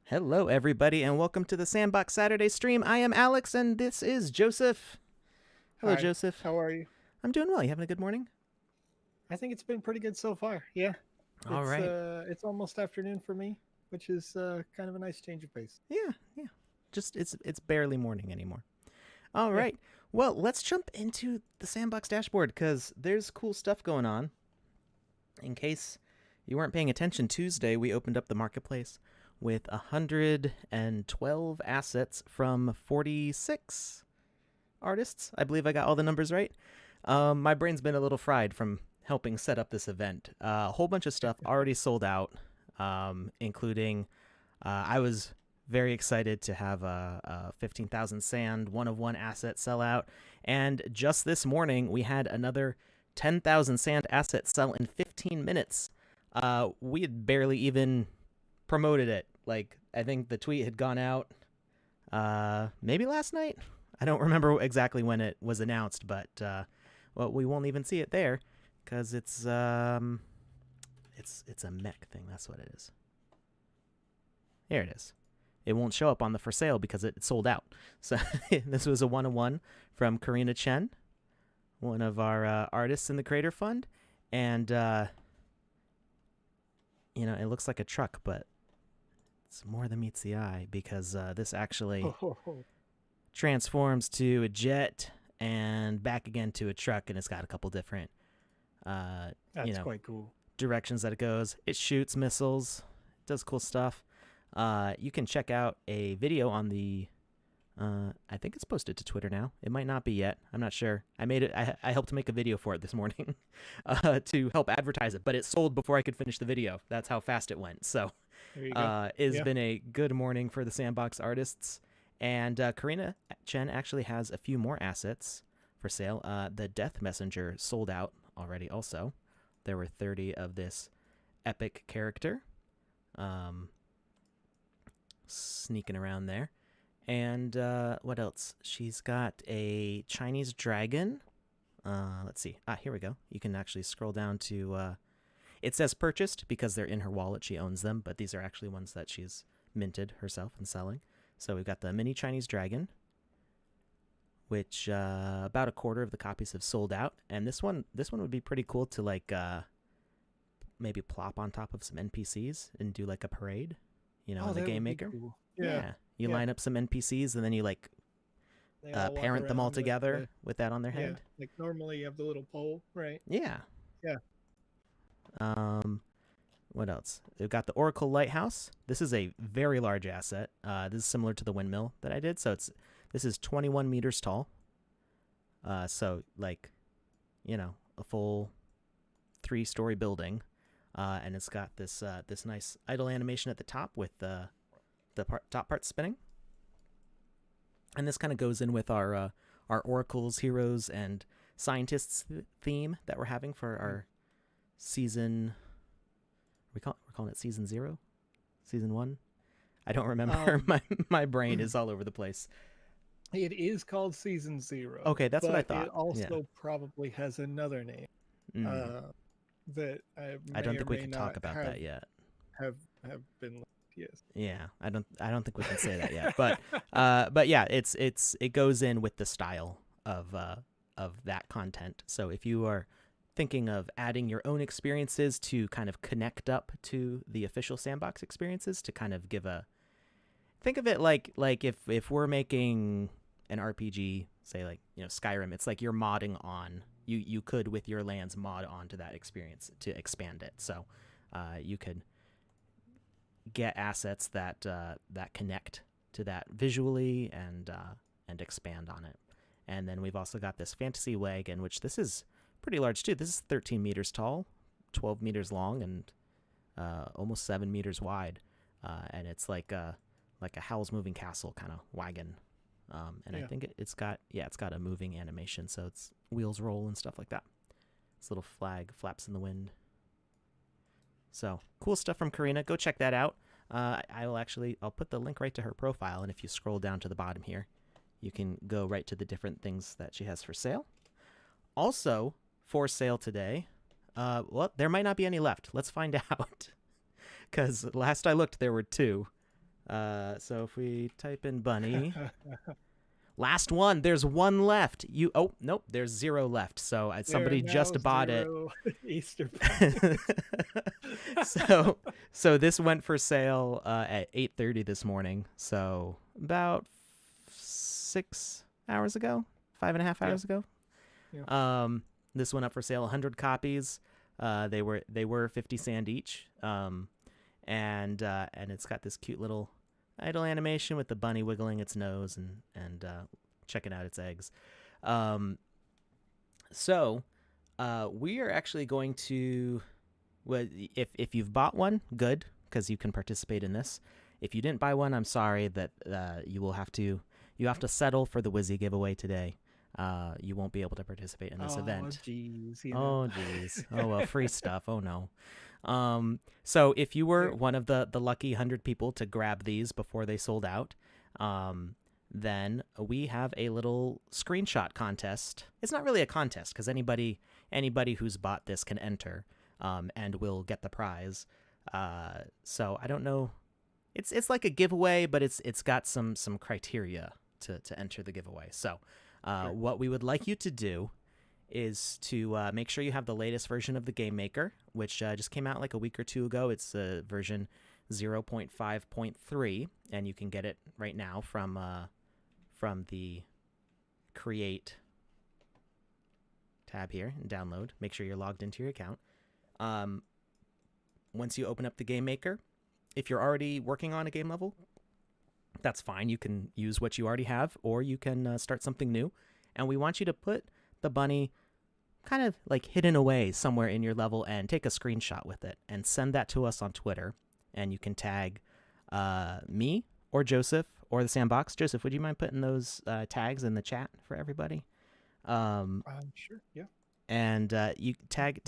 Hello, everybody, and welcome to the Sandbox Saturday stream. I am Alex, and this is Joseph. Hello, Hi, Joseph. how are you? I'm doing well. You having a good morning? I think it's been pretty good so far. Yeah, All right. it's almost afternoon for me, which is kind of a nice change of pace. Yeah. Just it's barely morning anymore. All Yeah. right. Well, let's jump into the Sandbox dashboard because there's cool stuff going on. In case you weren't paying attention, Tuesday we opened up the marketplace with 112 assets from 46 artists. I believe I got all the numbers right. My brain's been a little fried from helping set up this event. A whole bunch of stuff already sold out, including I was very excited to have a 15,000 sand one-of-one asset sell out. And just this morning, we had another 10,000 sand asset sell in 15 minutes. We had barely even promoted it. Like, I think the tweet had gone out maybe last night. I don't remember exactly when it was announced, but well, we won't even see it there because it's a mech thing. That's what it is. There it is. It won't show up on the for sale because it's sold out. So this was a one-on-one from Karina Chen, one of our artists in the Creator Fund, and it looks like a truck, but it's more than meets the eye because this actually transforms to a jet and back again to a truck, and it's got a couple different That's quite cool. directions that it goes. It shoots missiles, does cool stuff. You can check out a video on the I think it's posted to Twitter now. It might not be yet. I'm not sure. I made it. I helped make a video for it this morning to help advertise it, but it sold before I could finish the video. That's how fast it went. So There you go. it's been a good morning for the Sandbox artists. And Karina Chen actually has a few more assets for sale. The Death Messenger sold out already also. There were 30 of this epic character sneaking around there. And what else? She's got a Chinese dragon. Let's see. Here we go. You can actually scroll down to... it says purchased because they're in her wallet. She owns them, but these are actually ones that she's minted herself and selling. So we've got the mini Chinese dragon, which about a quarter of the copies have sold out. And this one would be pretty cool to like maybe plop on top of some NPCs and do like a parade, in the game maker. Cool. Yeah. You line up some NPCs and then you like parent them all together with that on their head. Yeah, like normally you have the little pole, right? Yeah. Yeah. What else? We've got the Oracle Lighthouse. This is a very large asset. This is similar to the windmill that I did. So this is 21 meters tall. So like, a full 3-story building. And it's got this nice idle animation at the top with the top part spinning. And this kind of goes in with our oracles, heroes, and scientists theme that we're having for our season. We're calling it season 0, season 1. I don't remember. My brain is all over the place. It is called season 0. Okay, that's what I thought. It also probably has another name that I don't think we can talk about that yet. Have been. Yes. Yeah, I don't think we can say that yet. But yeah, it goes in with the style of that content. So if you are thinking of adding your own experiences to kind of connect up to the official Sandbox experiences, to kind of think of it like if we're making an RPG, say like Skyrim, it's like you're modding on. You could with your lands mod onto that experience to expand it. So you could get assets that connect to that visually and expand on it. And then we've also got this fantasy wagon, which this is pretty large too. This is 13 meters tall, 12 meters long, and almost 7 meters wide. And it's like a Howl's Moving Castle kind of wagon. I think it's got a moving animation, so it's wheels roll and stuff like that. This little flag flaps in the wind. So cool stuff from Karina. Go check that out. I'll put the link right to her profile, and if you scroll down to the bottom here, you can go right to the different things that she has for sale. Also for sale today, well, there might not be any left. Let's find out. Because last I looked, there were 2. So if we type in bunny, last one, there's one left. Oh, nope, there's 0 left. So There are somebody now just bought it. 0 Easter bunnies. So this went for sale at 8:30 this morning. So about 6 hours ago, 5.5 hours ago. Yeah. This went up for sale, 100 copies. They were 50 sand each. And it's got this cute little idle animation with the bunny wiggling its nose and checking out its eggs. So we are actually going to, well, if you've bought one, good, because you can participate in this. If you didn't buy one, I'm sorry that you have to settle for the Wizzy giveaway today. You won't be able to participate in this event. Geez, Oh geez. Oh well, free stuff. Oh no. So if you were one of the lucky 100 people to grab these before they sold out, then we have a little screenshot contest. It's not really a contest because anybody who's bought this can enter, and will get the prize. So I don't know. It's like a giveaway, but it's got some criteria to enter the giveaway. So what we would like you to do is to make sure you have the latest version of the Game Maker, which just came out like a week or two ago. It's version 0.5.3, and you can get it right now from the Create tab here and download. Make sure you're logged into your account. Once you open up the Game Maker, if you're already working on a game level, that's fine. You can use what you already have, or you can start something new. And we want you to put the bunny kind of like hidden away somewhere in your level and take a screenshot with it and send that to us on Twitter. And you can tag me or Joseph or the Sandbox. Joseph, would you mind putting those tags in the chat for everybody? Sure. Yeah. And you tag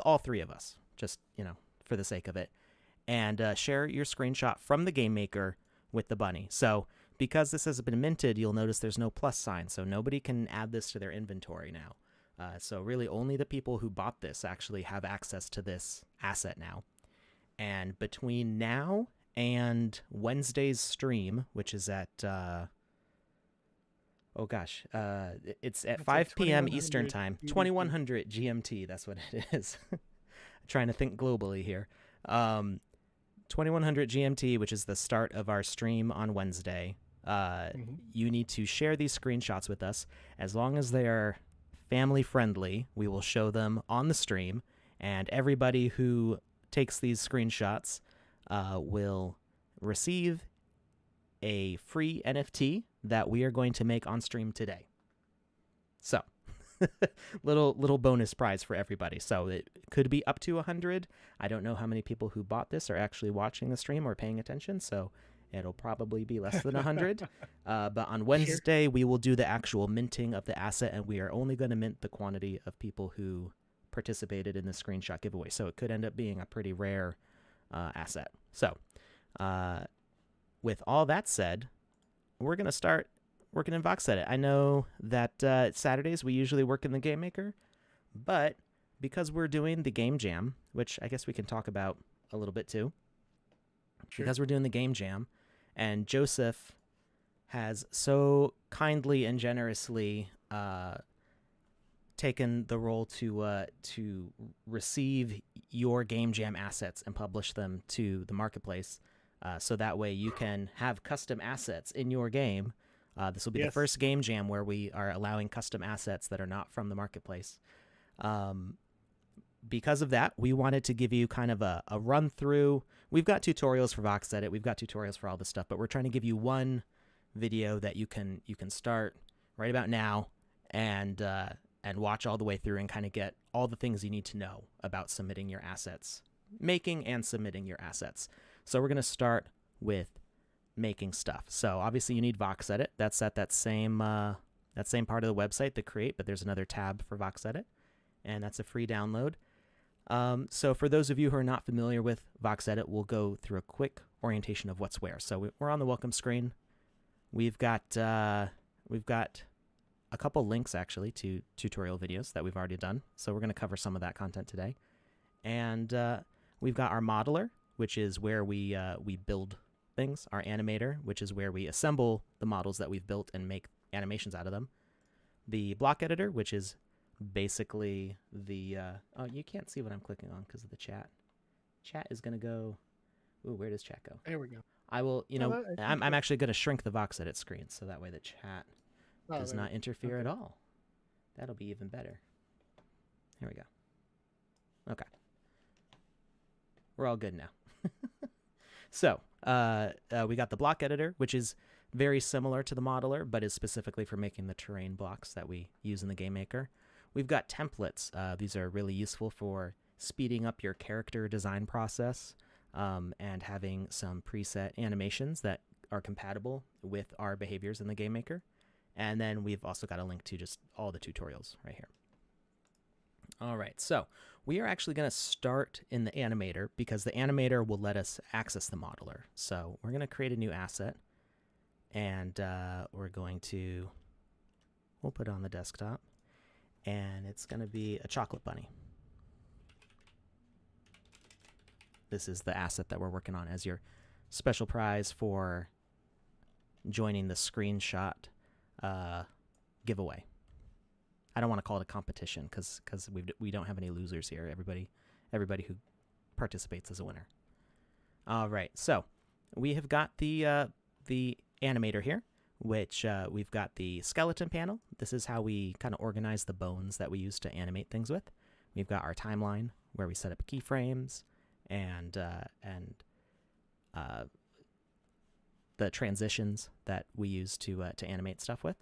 all 3 of us, just for the sake of it, and share your screenshot from the Game Maker with the bunny. So because this has been minted, you'll notice there's no plus sign, so nobody can add this to their inventory now. So really only the people who bought this actually have access to this asset now. And between now and Wednesday's stream, which is at it's at 5 p.m. Eastern time, 2100 GMT. That's what it is. Trying to think globally here. 2100 GMT, which is the start of our stream on Wednesday. You need to share these screenshots with us. As long as they are family friendly, we will show them on the stream, and everybody who takes these screenshots will receive a free NFT that we are going to make on stream today. So little bonus prize for everybody. So it could be up to 100. I don't know how many people who bought this are actually watching the stream or paying attention, so it'll probably be less than 100. But on Wednesday, we will do the actual minting of the asset, and we are only going to mint the quantity of people who participated in the screenshot giveaway. So it could end up being a pretty rare asset. So with all that said, we're going to start working in VoxEdit. I know that Saturdays we usually work in the Game Maker, but because we're doing the Game Jam, which I guess we can talk about a little bit too, because we're doing the Game Jam, and Joseph has so kindly and generously taken the role to receive your Game Jam assets and publish them to the marketplace, so that way you can have custom assets in your game. This will be the first Game Jam where we are allowing custom assets that are not from the marketplace. Because of that, we wanted to give you kind of a run through. We've got tutorials for VoxEdit. We've got tutorials for all this stuff, but we're trying to give you one video that you can start right about now and watch all the way through and kind of get all the things you need to know about submitting your assets, making and submitting your assets. So we're going to start with making stuff. So obviously you need VoxEdit. That's at that same part of the website, the Create, but there's another tab for VoxEdit, and that's a free download. So for those of you who are not familiar with VoxEdit, we'll go through a quick orientation of what's where. So we're on the welcome screen. We've got a couple links actually to tutorial videos that we've already done. So we're going to cover some of that content today. And we've got our modeler, which is where we build things, our animator, which is where we assemble the models that we've built and make animations out of them. The block editor, which is basically the oh, you can't see what I'm clicking on because of the chat. Chat is going to go. Ooh, where does chat go? There we go. I will, I'm actually going to shrink the VoxEdit screen so that way the chat does not interfere at all. That'll be even better. Here we go. Okay. We're all good now. So we got the block editor, which is very similar to the modeler, but is specifically for making the terrain blocks that we use in the game maker. We've got templates. These are really useful for speeding up your character design process and having some preset animations that are compatible with our behaviors in the game maker. And then we've also got a link to just all the tutorials right here. All right, so we are actually going to start in the animator because the animator will let us access the modeler. So we're going to create a new asset, and we'll put it on the desktop, and it's going to be a chocolate bunny. This is the asset that we're working on as your special prize for joining the screenshot giveaway. I don't want to call it a competition because we don't have any losers here. Everybody who participates is a winner. All right, so we have got the animator here, which we've got the skeleton panel. This is how we kind of organize the bones that we use to animate things with. We've got our timeline where we set up keyframes and the transitions that we use to animate stuff with.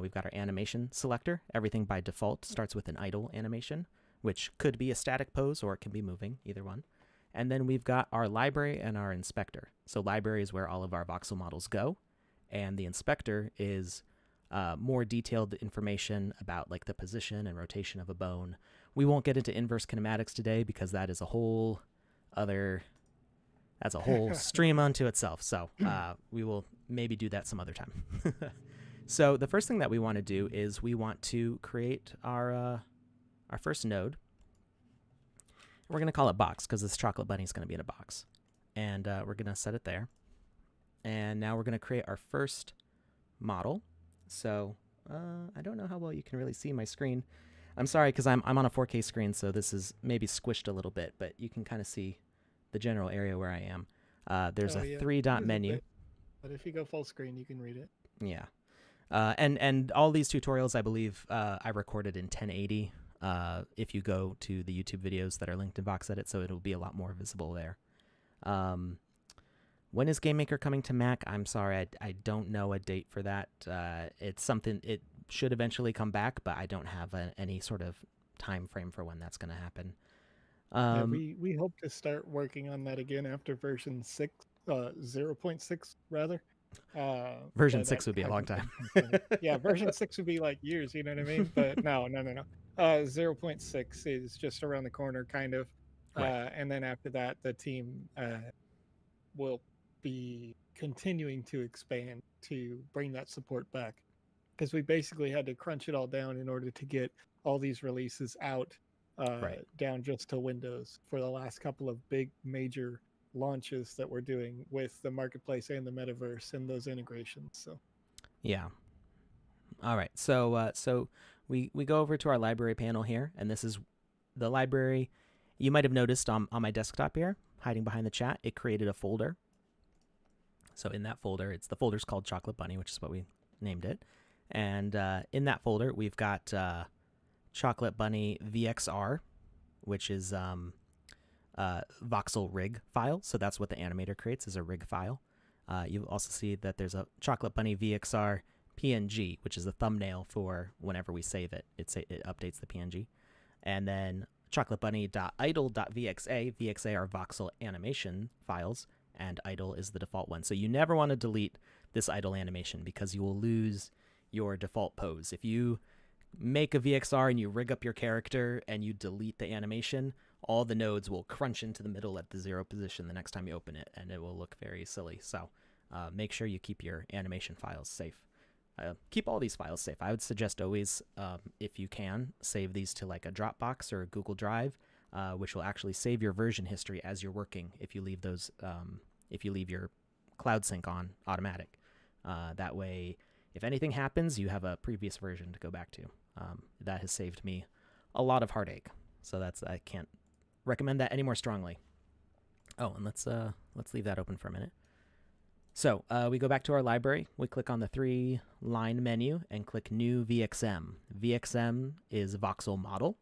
We've got our animation selector. Everything by default starts with an idle animation, which could be a static pose or it can be moving, either one. And then we've got our library and our inspector. So library is where all of our voxel models go, and the inspector is more detailed information about like the position and rotation of a bone. We won't get into inverse kinematics today because that is a whole stream unto itself. So we will maybe do that some other time. So the first thing that we want to do is we want to create our first node. We're going to call it box because this chocolate bunny is going to be in a box. And we're going to set it there. And now we're going to create our first model. So I don't know how well you can really see my screen. I'm sorry because I'm on a 4K screen, so this is maybe squished a little bit, but you can kind of see the general area where I am. There's a 3-dot menu. But if you go full screen, you can read it. Yeah. And all these tutorials, I believe, I recorded in 1080 if you go to the YouTube videos that are linked in VoxEdit, so it'll be a lot more visible there. When is GameMaker coming to Mac? I'm sorry, I don't know a date for that. It's something, it should eventually come back, but I don't have any sort of time frame for when that's going to happen. Yeah, we hope to start working on that again after version 6, 0.6 rather. Version 6 would be a long time. Yeah, version 6 would be like years, you know what I mean? But no. 0.6 is just around the corner, kind of. Right. And then after that, the team will be continuing to expand to bring that support back. Because we basically had to crunch it all down in order to get all these releases out down just to Windows for the last couple of big major launches that we're doing with the marketplace and the metaverse and those integrations. So yeah. All right, so we go over to our library panel here, and this is the library. You might have noticed on my desktop here, hiding behind the chat, it created a folder. So in that folder, the folder's called Chocolate Bunny, which is what we named it. And in that folder, we've got Chocolate Bunny VXR, which is voxel rig file. So that's what the animator creates, is a rig file. You also see that there's a Chocolate Bunny VXR PNG, which is the thumbnail for whenever we save it. It updates the PNG. And then chocolatebunny.idle.vxa. VXA are voxel animation files, and idle is the default one. So you never want to delete this idle animation because you will lose your default pose. If you make a VXR and you rig up your character and you delete the animation, all the nodes will crunch into the middle at the 0 position the next time you open it, and it will look very silly. So make sure you keep your animation files safe. Keep all these files safe. I would suggest always, if you can, save these to like a Dropbox or a Google Drive, which will actually save your version history as you're working if you leave those, if you leave your cloud sync on automatic. That way, if anything happens, you have a previous version to go back to. That has saved me a lot of heartache. So I can't recommend that any more strongly. Oh, and let's leave that open for a minute. So we go back to our library. We click on the 3-line menu and click New VXM. VXM is Voxel model.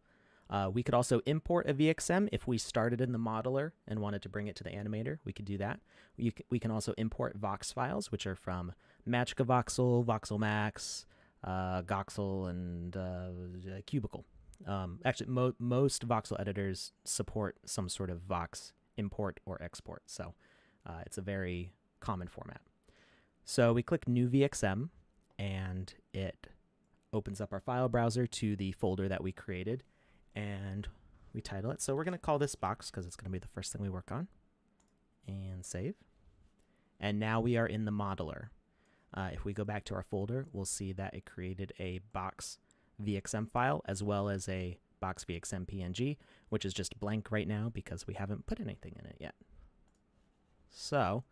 We could also import a VXM if we started in the modeler and wanted to bring it to the animator. We could do that. We can also import Vox files, which are from Magica Voxel, Voxel Max, Goxel, and Cubicle. Actually, most Voxel editors support some sort of Vox import or export, so it's a very common format. So we click New VXM, and it opens up our file browser to the folder that we created, and we title it. So we're going to call this box because it's going to be the first thing we work on, and save. And now we are in the modeler. If we go back to our folder, we'll see that it created a box VXM file as well as a box VXM PNG, which is just blank right now because we haven't put anything in it yet. So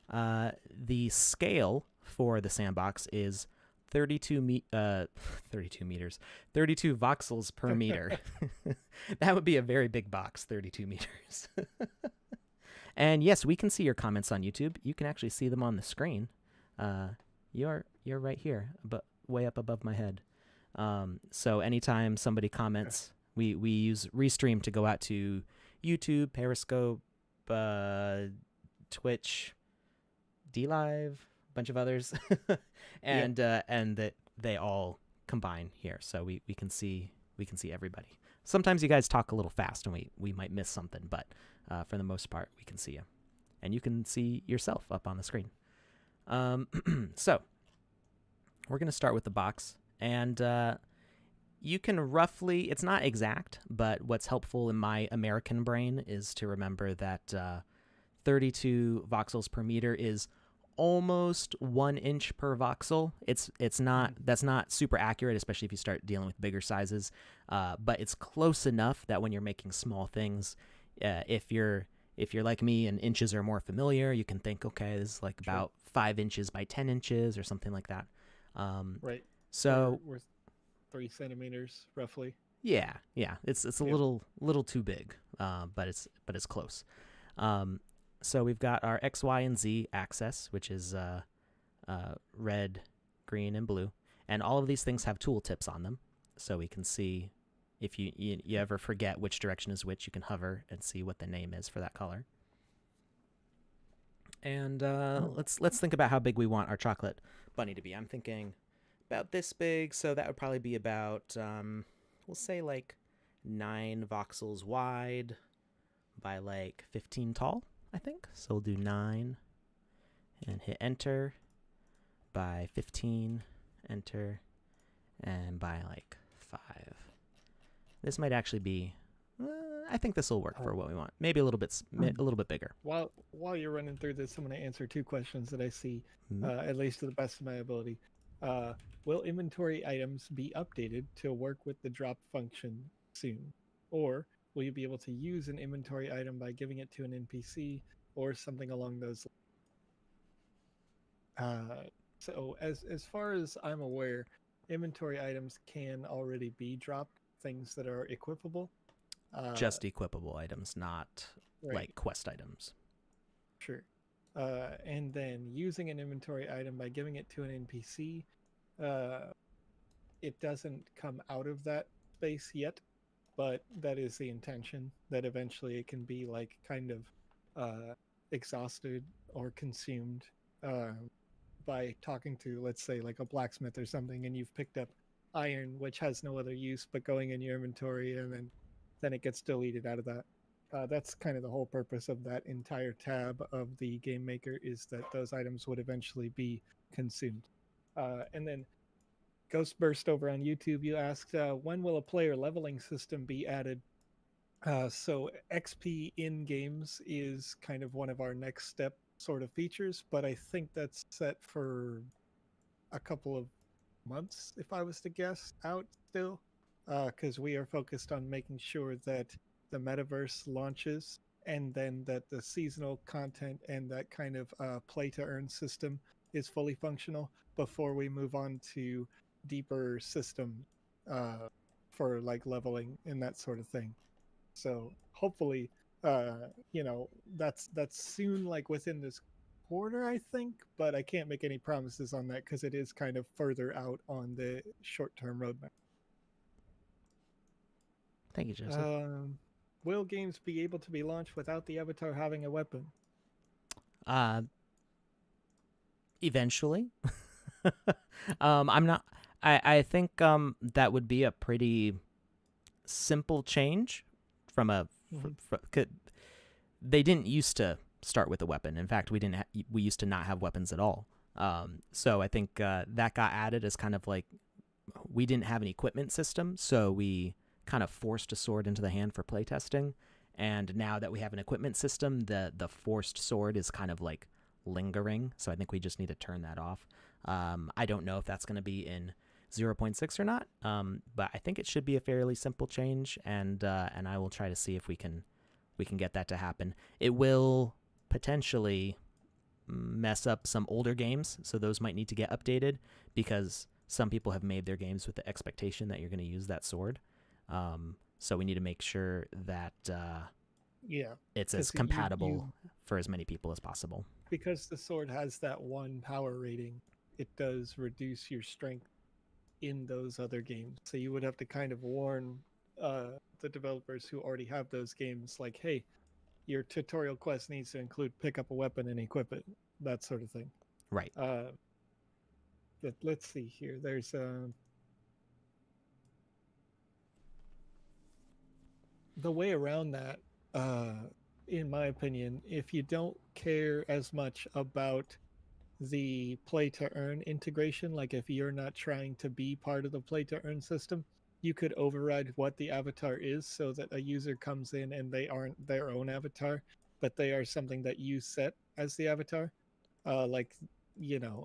the scale for the sandbox is 32 meters, 32 voxels per meter. That would be a very big box, 32 meters. And yes, we can see your comments on YouTube. You can actually see them on the screen. You're right here, but way up above my head. So anytime somebody comments, we use Restream to go out to YouTube, Periscope, Twitch, DLive, a bunch of others, and that they all combine here, so we can see everybody. Sometimes you guys talk a little fast, and we might miss something, but for the most part, we can see you, and you can see yourself up on the screen. So we're going to start with the box, and you can roughly, it's not exact, but what's helpful in my American brain is to remember that 32 voxels per meter is almost 1 inch per voxel. That's not super accurate, especially if you start dealing with bigger sizes, but it's close enough that when you're making small things, if you're like me and inches are more familiar, you can think, okay, this is like about 5 inches by 10 inches or something like that. Right. So we're 3 centimeters roughly. Yeah. It's a little too big, but it's close. So we've got our X, Y, and Z axis, which is red, green, and blue, and all of these things have tooltips on them, so we can see if you ever forget which direction is which, you can hover and see what the name is for that color. And let's think about how big we want our chocolate bunny to be. I'm thinking about this big, so that would probably be about we'll say like 9 voxels wide by like 15 tall, I think. So we'll do 9 and hit enter, by 15, enter, and by like 5. This might actually be, I think this will work for what we want. Maybe a little bit bigger. While you're running through this, I'm going to answer 2 questions that I see, at least to the best of my ability. Will inventory items be updated to work with the drop function soon? Or will you be able to use an inventory item by giving it to an NPC or something along those lines? So as far as I'm aware, inventory items can already be dropped, things that are equipable. Just equipable items, not like quest items. Sure. And then using an inventory item by giving it to an NPC, it doesn't come out of that space yet, but that is the intention, that eventually it can be like kind of exhausted or consumed by talking to, let's say, like a blacksmith or something, and you've picked up iron which has no other use but going in your inventory, and then it gets deleted out of that. That's kind of the whole purpose of that entire tab of the game maker, is that those items would eventually be consumed. And then Ghostburst over on YouTube, you asked, when will a player leveling system be added? So XP in games is kind of one of our next step sort of features, but I think that's set for a couple of months, if I was to guess, out still, because we are focused on making sure that the Metaverse launches and then that the seasonal content and that kind of play to earn system is fully functional before we move on to deeper system uh, for like leveling and that sort of thing. So hopefully, that's soon, like within this quarter, I think. But I can't make any promises on that because it is kind of further out on the short-term roadmap. Thank you, Joseph. Will games be able to be launched without the avatar having a weapon? Uh, eventually. I'm not. I think that would be a pretty simple change from a. They didn't used to start with a weapon. In fact, we used to not have weapons at all. So I think that got added as kind of like we didn't have an equipment system, so we kind of forced a sword into the hand for playtesting. And now that we have an equipment system, the forced sword is kind of like lingering. So I think we just need to turn that off. I don't know if that's going to be in 0.6 or not, but I think it should be a fairly simple change, and I will try to see if we can get that to happen. It will potentially mess up some older games, so those might need to get updated because some people have made their games with the expectation that you're going to use that sword. So we need to make sure that it's as compatible for as many people as possible. Because the sword has that one power rating, it does reduce your strength in those other games. So you would have to kind of warn the developers who already have those games, like, hey, your tutorial quest needs to include pick up a weapon and equip it, that sort of thing. Right. But let's see here. There's the way around that, in my opinion, if you don't care as much about the play to earn integration, like if you're not trying to be part of the play to earn system, you could override what the avatar is so that a user comes in and they aren't their own avatar, but they are something that you set as the avatar. Like,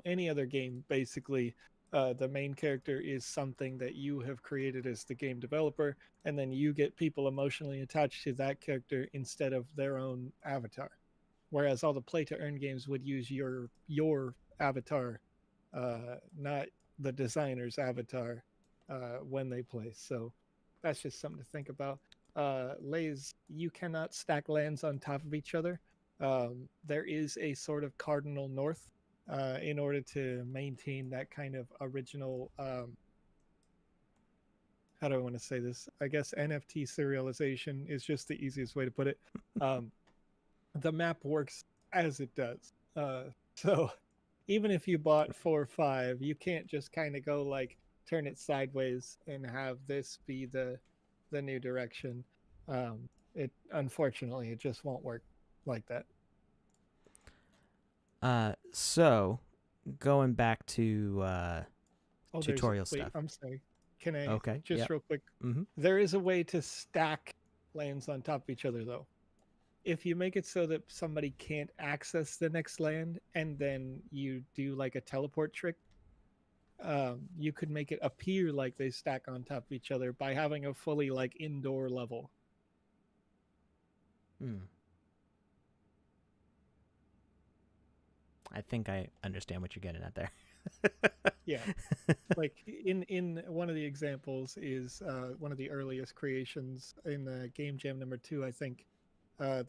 any other game, basically, the main character is something that you have created as the game developer, and then you get people emotionally attached to that character instead of their own avatar. Whereas all the play to earn games would use your avatar, not the designer's avatar, when they play. So that's just something to think about. Lays, you cannot stack lands on top of each other. There is a sort of cardinal north in order to maintain that kind of original. How do I want to say this? I guess NFT serialization is just the easiest way to put it. The map works as it does. So even if you bought 4 or 5, you can't just kind of go like turn it sideways and have this be the new direction. It unfortunately it just won't work like that. So going back to tutorial stuff. Wait, I'm sorry. Can I real quick? Mm-hmm. There is a way to stack lands on top of each other though. If you make it so that somebody can't access the next land and then you do like a teleport trick, you could make it appear like they stack on top of each other by having a fully like indoor level. I think I understand what you're getting at there. Yeah. Like in one of the examples is one of the earliest creations in the Game Jam number 2, I think.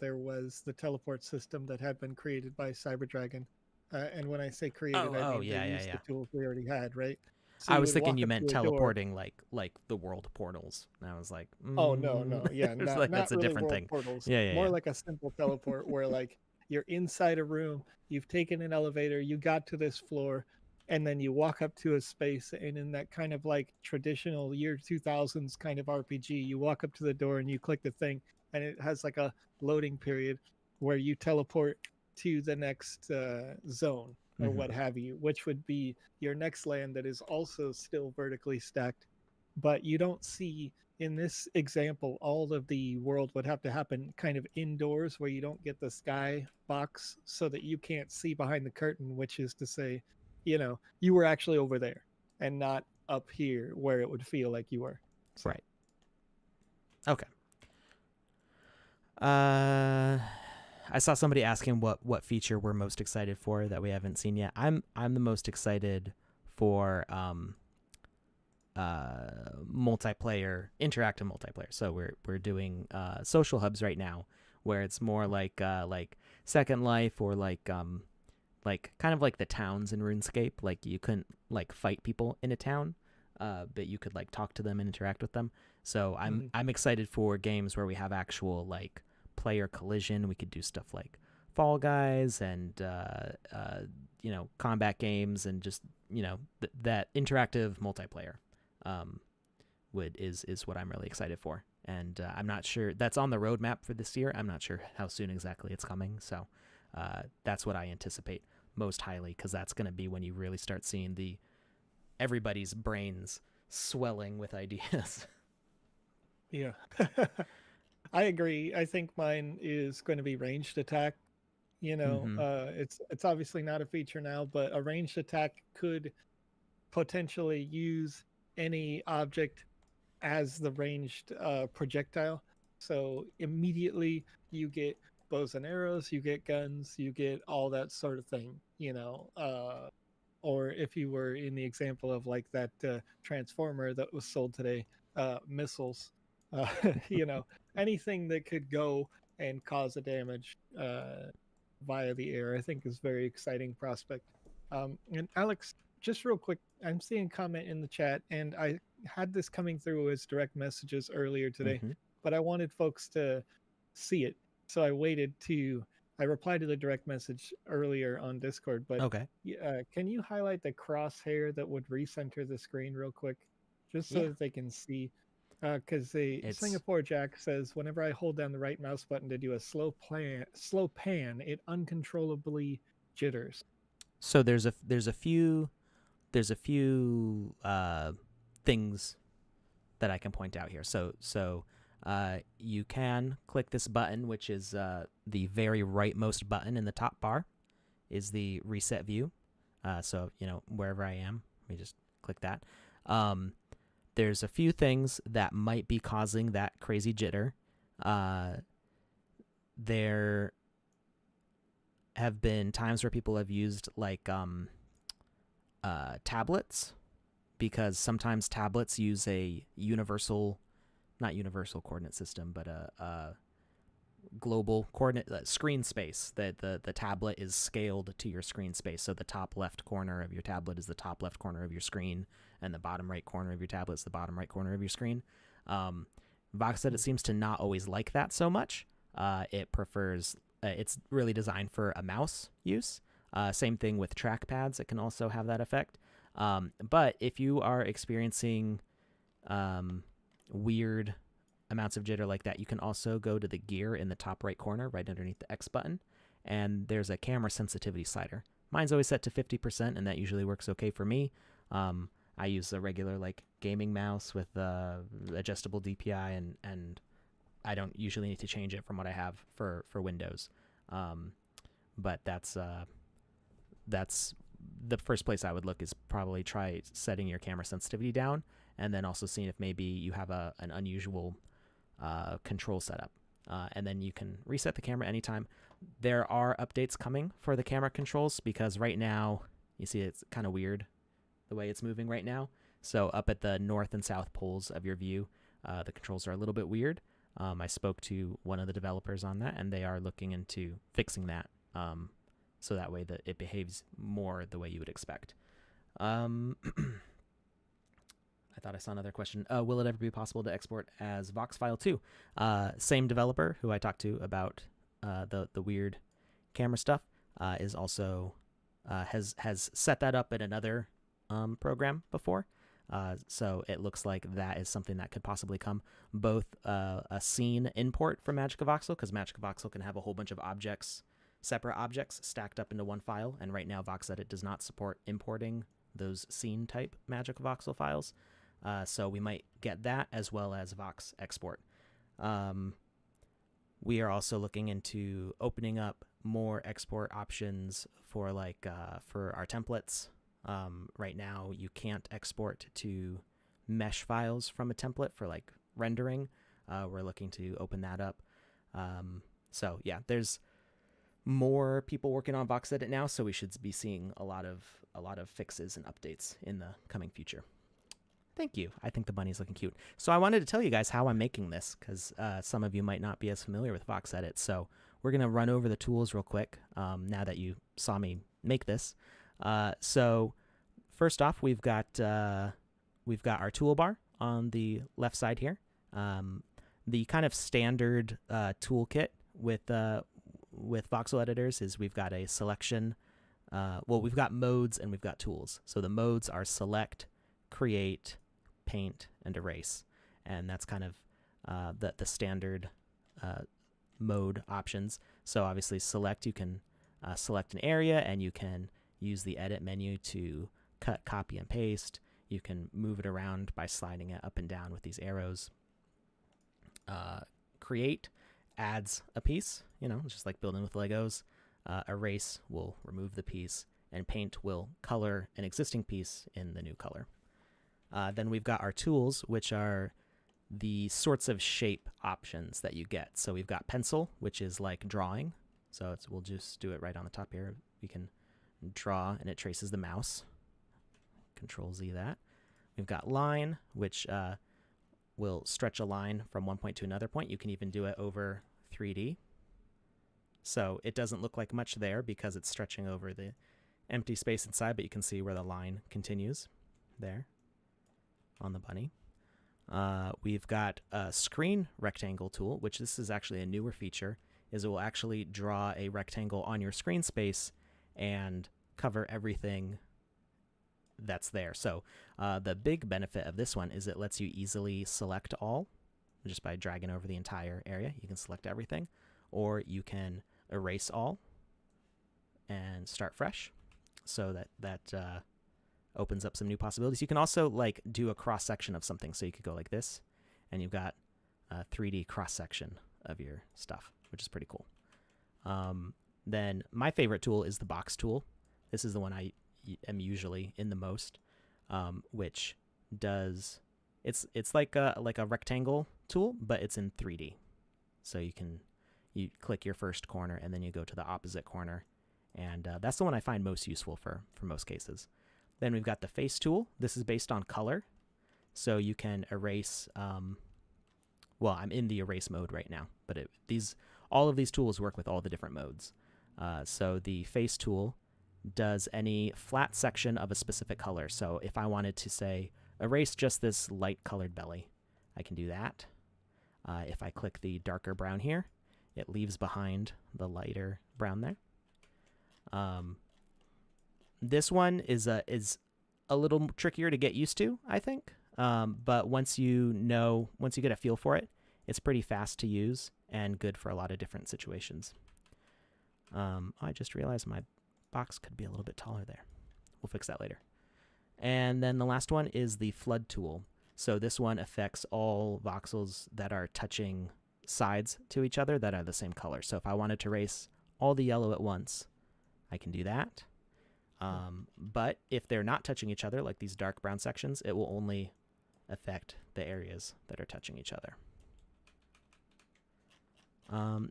There was the teleport system that had been created by Cyberdragon. And when I say created, I mean they used the tools we already had, right? So I was thinking you meant teleporting like the world portals. And I was like, oh no, yeah, not, like, not that's really a different world thing. portals. Yeah. More like a simple teleport where like you're inside a room, you've taken an elevator, you got to this floor, and then you walk up to a space, and in that kind of like traditional year 2000s kind of RPG, you walk up to the door and you click the thing, and it has like a loading period where you teleport to the next zone or what have you, which would be your next land that is also still vertically stacked. But you don't see, in this example, all of the world would have to happen kind of indoors where you don't get the sky box so that you can't see behind the curtain, which is to say, you were actually over there and not up here where it would feel like you were. So. Right. Okay. I saw somebody asking what feature we're most excited for that we haven't seen yet. I'm the most excited for multiplayer, interactive multiplayer. So we're doing social hubs right now, where it's more like Second Life, or like kind of like the towns in RuneScape. Like you couldn't like fight people in a town, but you could like talk to them and interact with them. So I'm excited for games where we have actual like player collision. We could do stuff like Fall Guys and combat games, and just that interactive multiplayer is what I'm really excited for. And I'm not sure that's on the roadmap for this year. I'm not sure how soon exactly it's coming. So that's what I anticipate most highly, because that's going to be when you really start seeing everybody's brains swelling with ideas. Yeah. I agree. I think mine is going to be ranged attack. It's obviously not a feature now, but a ranged attack could potentially use any object as the ranged projectile. So immediately you get bows and arrows, you get guns, you get all that sort of thing. Or if you were in the example of like that transformer that was sold today, missiles, uh, you know, anything that could go and cause a damage via the air, I think is very exciting prospect. And Alex, just real quick, I'm seeing a comment in the chat, and I had this coming through as direct messages earlier today, but I wanted folks to see it, so I replied to the direct message earlier on Discord, but Okay. can you highlight the crosshair that would recenter the screen real quick, just so that they can see? Because Singapore Jack says, whenever I hold down the right mouse button to do a slow pan, it uncontrollably jitters. So there's a few things that I can point out here. So you can click this button, which is the very rightmost button in the top bar, is the reset view. So wherever I am, let me just click that. There's a few things that might be causing that crazy jitter. There have been times where people have used like tablets, because sometimes tablets use a not universal coordinate system, but a global coordinate screen space. That the tablet is scaled to your screen space. So the top left corner of your tablet is the top left corner of your screen, and the bottom right corner of your tablet is the bottom right corner of your screen. VoxEdit seems to not always like that so much. It prefers it's really designed for a mouse use. Same thing with trackpads. It can also have that effect. But if you are experiencing weird amounts of jitter like that, you can also go to the gear in the top right corner, right underneath the X button, and there's a camera sensitivity slider. Mine's always set to 50%, and that usually works okay for me. I use a regular like gaming mouse with adjustable DPI, and I don't usually need to change it from what I have for Windows. But that's the first place I would look, is probably try setting your camera sensitivity down, and then also seeing if maybe you have an unusual control setup. And then you can reset the camera anytime. There are updates coming for the camera controls, because right now, you see it's kind of weird the way it's moving right now. So up at the north and south poles of your view, the controls are a little bit weird. I spoke to one of the developers on that, and they are looking into fixing that, so that way that it behaves more the way you would expect. I thought I saw another question. Will it ever be possible to export as Vox file too? Same developer who I talked to about the weird camera stuff is also has set that up in another program before. So it looks like that is something that could possibly come. Both a scene import from Magic of Voxel, because Magic of Voxel can have a whole bunch of separate objects stacked up into one file, and right now VoxEdit does not support importing those scene type Magic of Voxel files. So we might get that, as well as Vox export. We are also looking into opening up more export options for for our templates. Right now you can't export to mesh files from a template for like rendering. We're looking to open that up. So yeah, there's more people working on VoxEdit now, so we should be seeing a lot of fixes and updates in the coming future. Thank you. I think the bunny's looking cute. So I wanted to tell you guys how I'm making this, because some of you might not be as familiar with VoxEdit. So we're going to run over the tools real quick now that you saw me make this. So first off, we've got our toolbar on the left side here. The kind of standard toolkit with voxel editors is we've got a selection. We've got modes and we've got tools. So the modes are select, create, paint, and erase, and that's kind of the standard mode options. So obviously select, you can select an area, and you can use the edit menu to cut, copy, and paste. You can move it around by sliding it up and down with these arrows. Create adds a piece, just like building with Legos. Erase will remove the piece, and paint will color an existing piece in the new color. Then we've got our tools, which are the sorts of shape options that you get. So we've got pencil, which is like drawing. So we'll just do it right on the top here. We can draw, and it traces the mouse. Control Z that. We've got line, which will stretch a line from one point to another point. You can even do it over 3D. So it doesn't look like much there because it's stretching over the empty space inside, but you can see where the line continues there on the bunny. We've got a screen rectangle tool, which this is actually a newer feature, is it will actually draw a rectangle on your screen space and cover everything that's there. So the big benefit of this one is it lets you easily select all just by dragging over the entire area. You can select everything, or you can erase all and start fresh. So that opens up some new possibilities. You can also like do a cross section of something. So you could go like this, and you've got a 3D cross section of your stuff, which is pretty cool. Then my favorite tool is the box tool. This is the one I am usually in the most, which does it's like a rectangle tool, but it's in 3D. So you click your first corner, and then you go to the opposite corner, and that's the one I find most useful for most cases. Then we've got the face tool. This is based on color, so you can erase. Well, I'm in the erase mode right now, but all of these tools work with all the different modes. So the face tool does any flat section of a specific color. So if I wanted to say erase just this light colored belly, I can do that. If I click the darker brown here, it leaves behind the lighter brown there. This one is a little trickier to get used to, I think. But once you get a feel for it, it's pretty fast to use and good for a lot of different situations. I just realized my box could be a little bit taller there. We'll fix that later. And then the last one is the flood tool. So this one affects all voxels that are touching sides to each other that are the same color. So if I wanted to erase all the yellow at once, I can do that. But if they're not touching each other, like these dark brown sections, it will only affect the areas that are touching each other.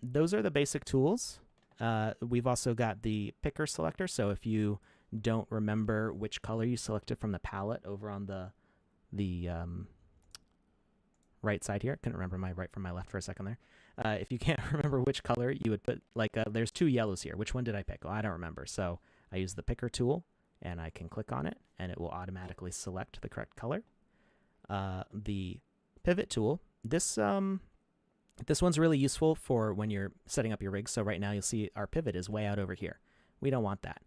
Those are the basic tools. We've also got the picker selector. So if you don't remember which color you selected from the palette over on the right side here, I couldn't remember my right from my left for a second there. If you can't remember which color, you would put there's two yellows here. Which one did I pick? Oh, I don't remember. So I use the picker tool, and I can click on it, and it will automatically select the correct color. The pivot tool, this one's really useful for when you're setting up your rig. So right now you'll see our pivot is way out over here. We don't want that.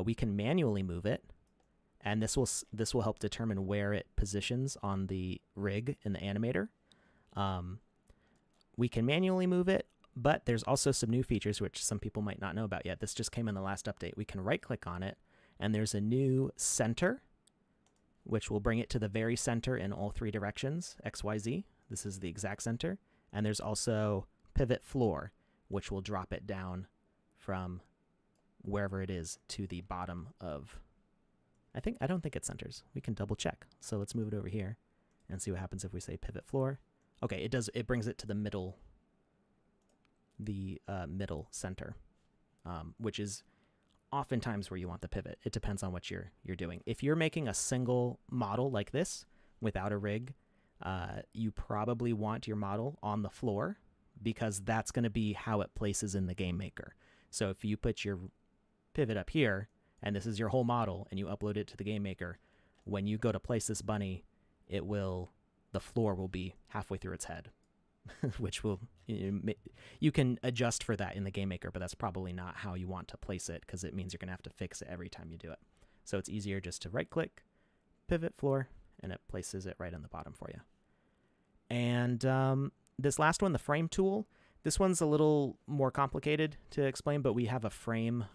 We can manually move it, and this will help determine where it positions on the rig in the animator. We can manually move it, but there's also some new features which some people might not know about yet. This just came in the last update. We can right-click on it, and there's a new center, which will bring it to the very center in all three directions, X, Y, Z. This is the exact center. And there's also pivot floor, which will drop it down from wherever it is to the bottom of, I don't think it centers. We can double check. So let's move it over here and see what happens if we say pivot floor. Okay, it brings it to the middle center. which is oftentimes where you want the pivot. It depends on what you're doing. If you're making a single model like this without a rig, you probably want your model on the floor because that's going to be how it places in the game maker. So if you put your pivot up here and this is your whole model and you upload it to the game maker, when you go to place this bunny, the floor will be halfway through its head, which will, you can adjust for that in the game maker, but that's probably not how you want to place it because it means you're going to have to fix it every time you do it. So it's easier just to right click, pivot floor, and it places it right on the bottom for you. And this last one, the frame tool, this one's a little more complicated to explain, but we have a frame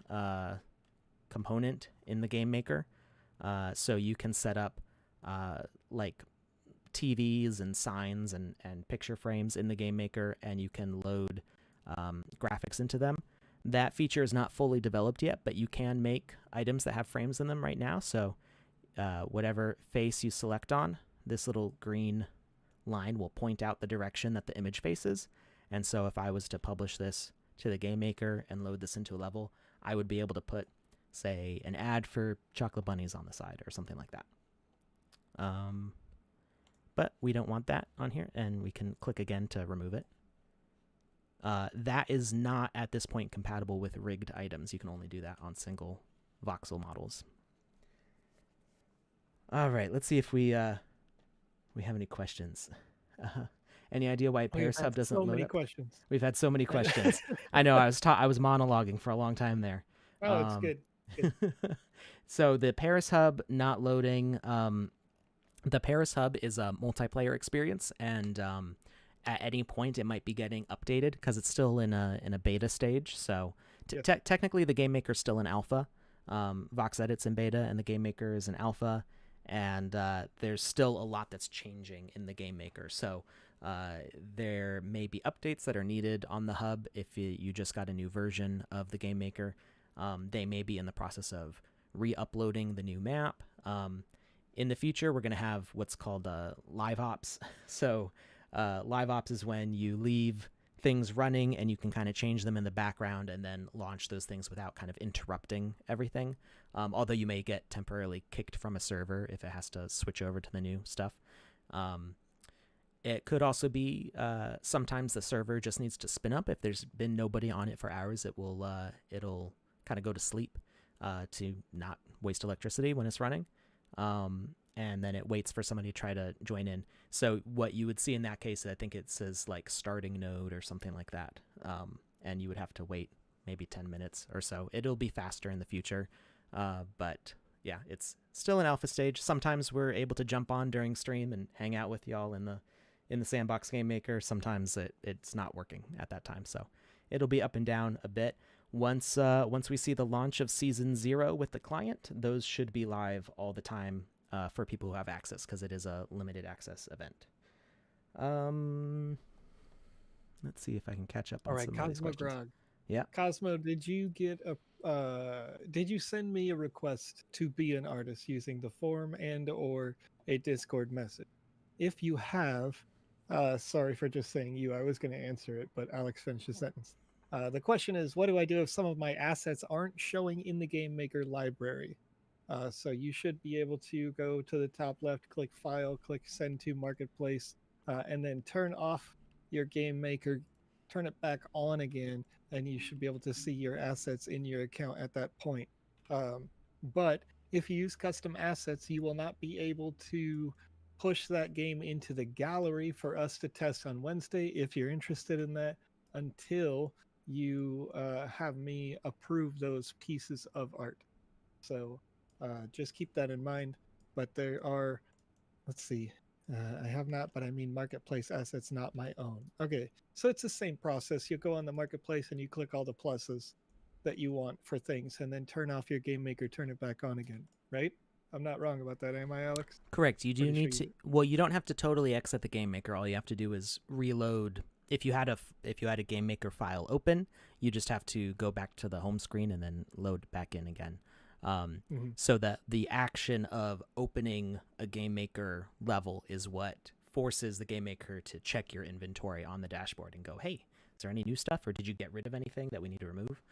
component in the game maker. So you can set up like TVs and signs and picture frames in the game maker, and you can load graphics into them. That feature is not fully developed yet, but you can make items that have frames in them right now. So whatever face you select on, this little green line will point out the direction that the image faces. And so if I was to publish this to the game maker and load this into a level, I would be able to put, say, an ad for chocolate bunnies on the side or something like that. But we don't want that on here, and we can click again to remove it. That is not at this point compatible with rigged items. You can only do that on single voxel models. All right, let's see if we have any questions. Any idea why Paris Hub doesn't load up? So many questions. We've had so many questions. I know. I was monologuing for a long time there. Oh, it's good. So the Paris Hub not loading. The Paris Hub is a multiplayer experience, and at any point it might be getting updated because it's still in a beta stage. So technically the game maker is still in alpha. VoxEdit's in beta, and the game maker is in alpha. And there's still a lot that's changing in the game maker. So there may be updates that are needed on the hub if you just got a new version of the game maker. They may be in the process of re-uploading the new map. In the future, we're going to have what's called live ops. So live ops is when you leave things running and you can kind of change them in the background and then launch those things without kind of interrupting everything. Although you may get temporarily kicked from a server if it has to switch over to the new stuff. It could also be sometimes the server just needs to spin up. If there's been nobody on it for hours, it'll kind of go to sleep to not waste electricity when it's running. And then it waits for somebody to try to join in. So what you would see in that case, I think it says like starting node or something like that. And you would have to wait maybe 10 minutes or so. It'll be faster in the future. But yeah, it's still an alpha stage. Sometimes we're able to jump on during stream and hang out with y'all in the Sandbox game maker. Sometimes it's not working at that time. So it'll be up and down a bit. Once we see the launch of season 0 with the client, those should be live all the time for people who have access because it is a limited access event. Let's see if I can catch up on some of these questions. Cosmo Grog. Yeah. Cosmo, did you send me a request to be an artist using the forum and or a Discord message? If you have, sorry for just saying you, I was going to answer it, but Alex finished the sentence. The question is, what do I do if some of my assets aren't showing in the Game Maker library? So you should be able to go to the top left, click File, click Send to Marketplace, and then turn off your Game Maker, turn it back on again, and you should be able to see your assets in your account at that point. But if you use custom assets, you will not be able to push that game into the gallery for us to test on Wednesday if you're interested in that, until you have me approve those pieces of art. So just keep that in mind. But there are, let's see, I have not, but I mean marketplace assets, not my own. Okay, so it's the same process. You go on the marketplace and you click all the pluses that you want for things, and then turn off your game maker, turn it back on again, right? I'm not wrong about that, am I, Alex? Correct. You do need to. Well, you don't have to totally exit the game maker. All you have to do is reload. If you had a game maker file open, you just have to go back to the home screen and then load back in again. So that the action of opening a game maker level is what forces the game maker to check your inventory on the dashboard and go, hey, is there any new stuff, or did you get rid of anything that we need to remove?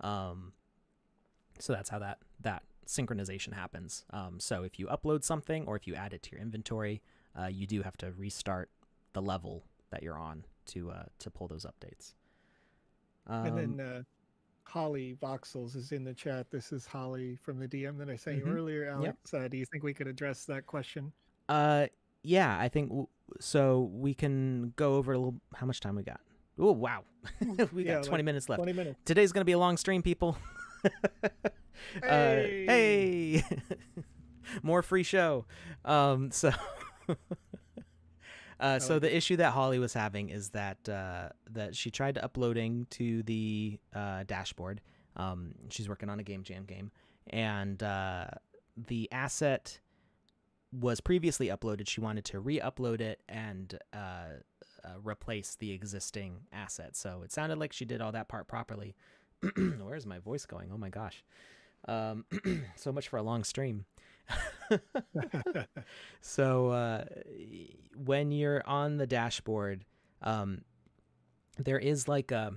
So that's how that synchronization happens. So if you upload something or if you add it to your inventory, you do have to restart the level that you're on to pull those updates. And then Holly Voxels is in the chat. This is Holly from the DM that I sent you earlier, Yep. Alex. Do you think we could address that question? Yeah, I think so. We can go over a little. How much time we got? Oh, wow. We got 20 minutes left. 20 minutes. Today's going to be a long stream, people. Hey! More free show. So the issue that Holly was having is that that she tried uploading to the dashboard. She's working on a Game Jam game, and the asset was previously uploaded. She wanted to re-upload it and replace the existing asset. So it sounded like she did all that part properly. Where's my voice going? Oh my gosh. So much for a long stream. So when you're on the dashboard, there is like a,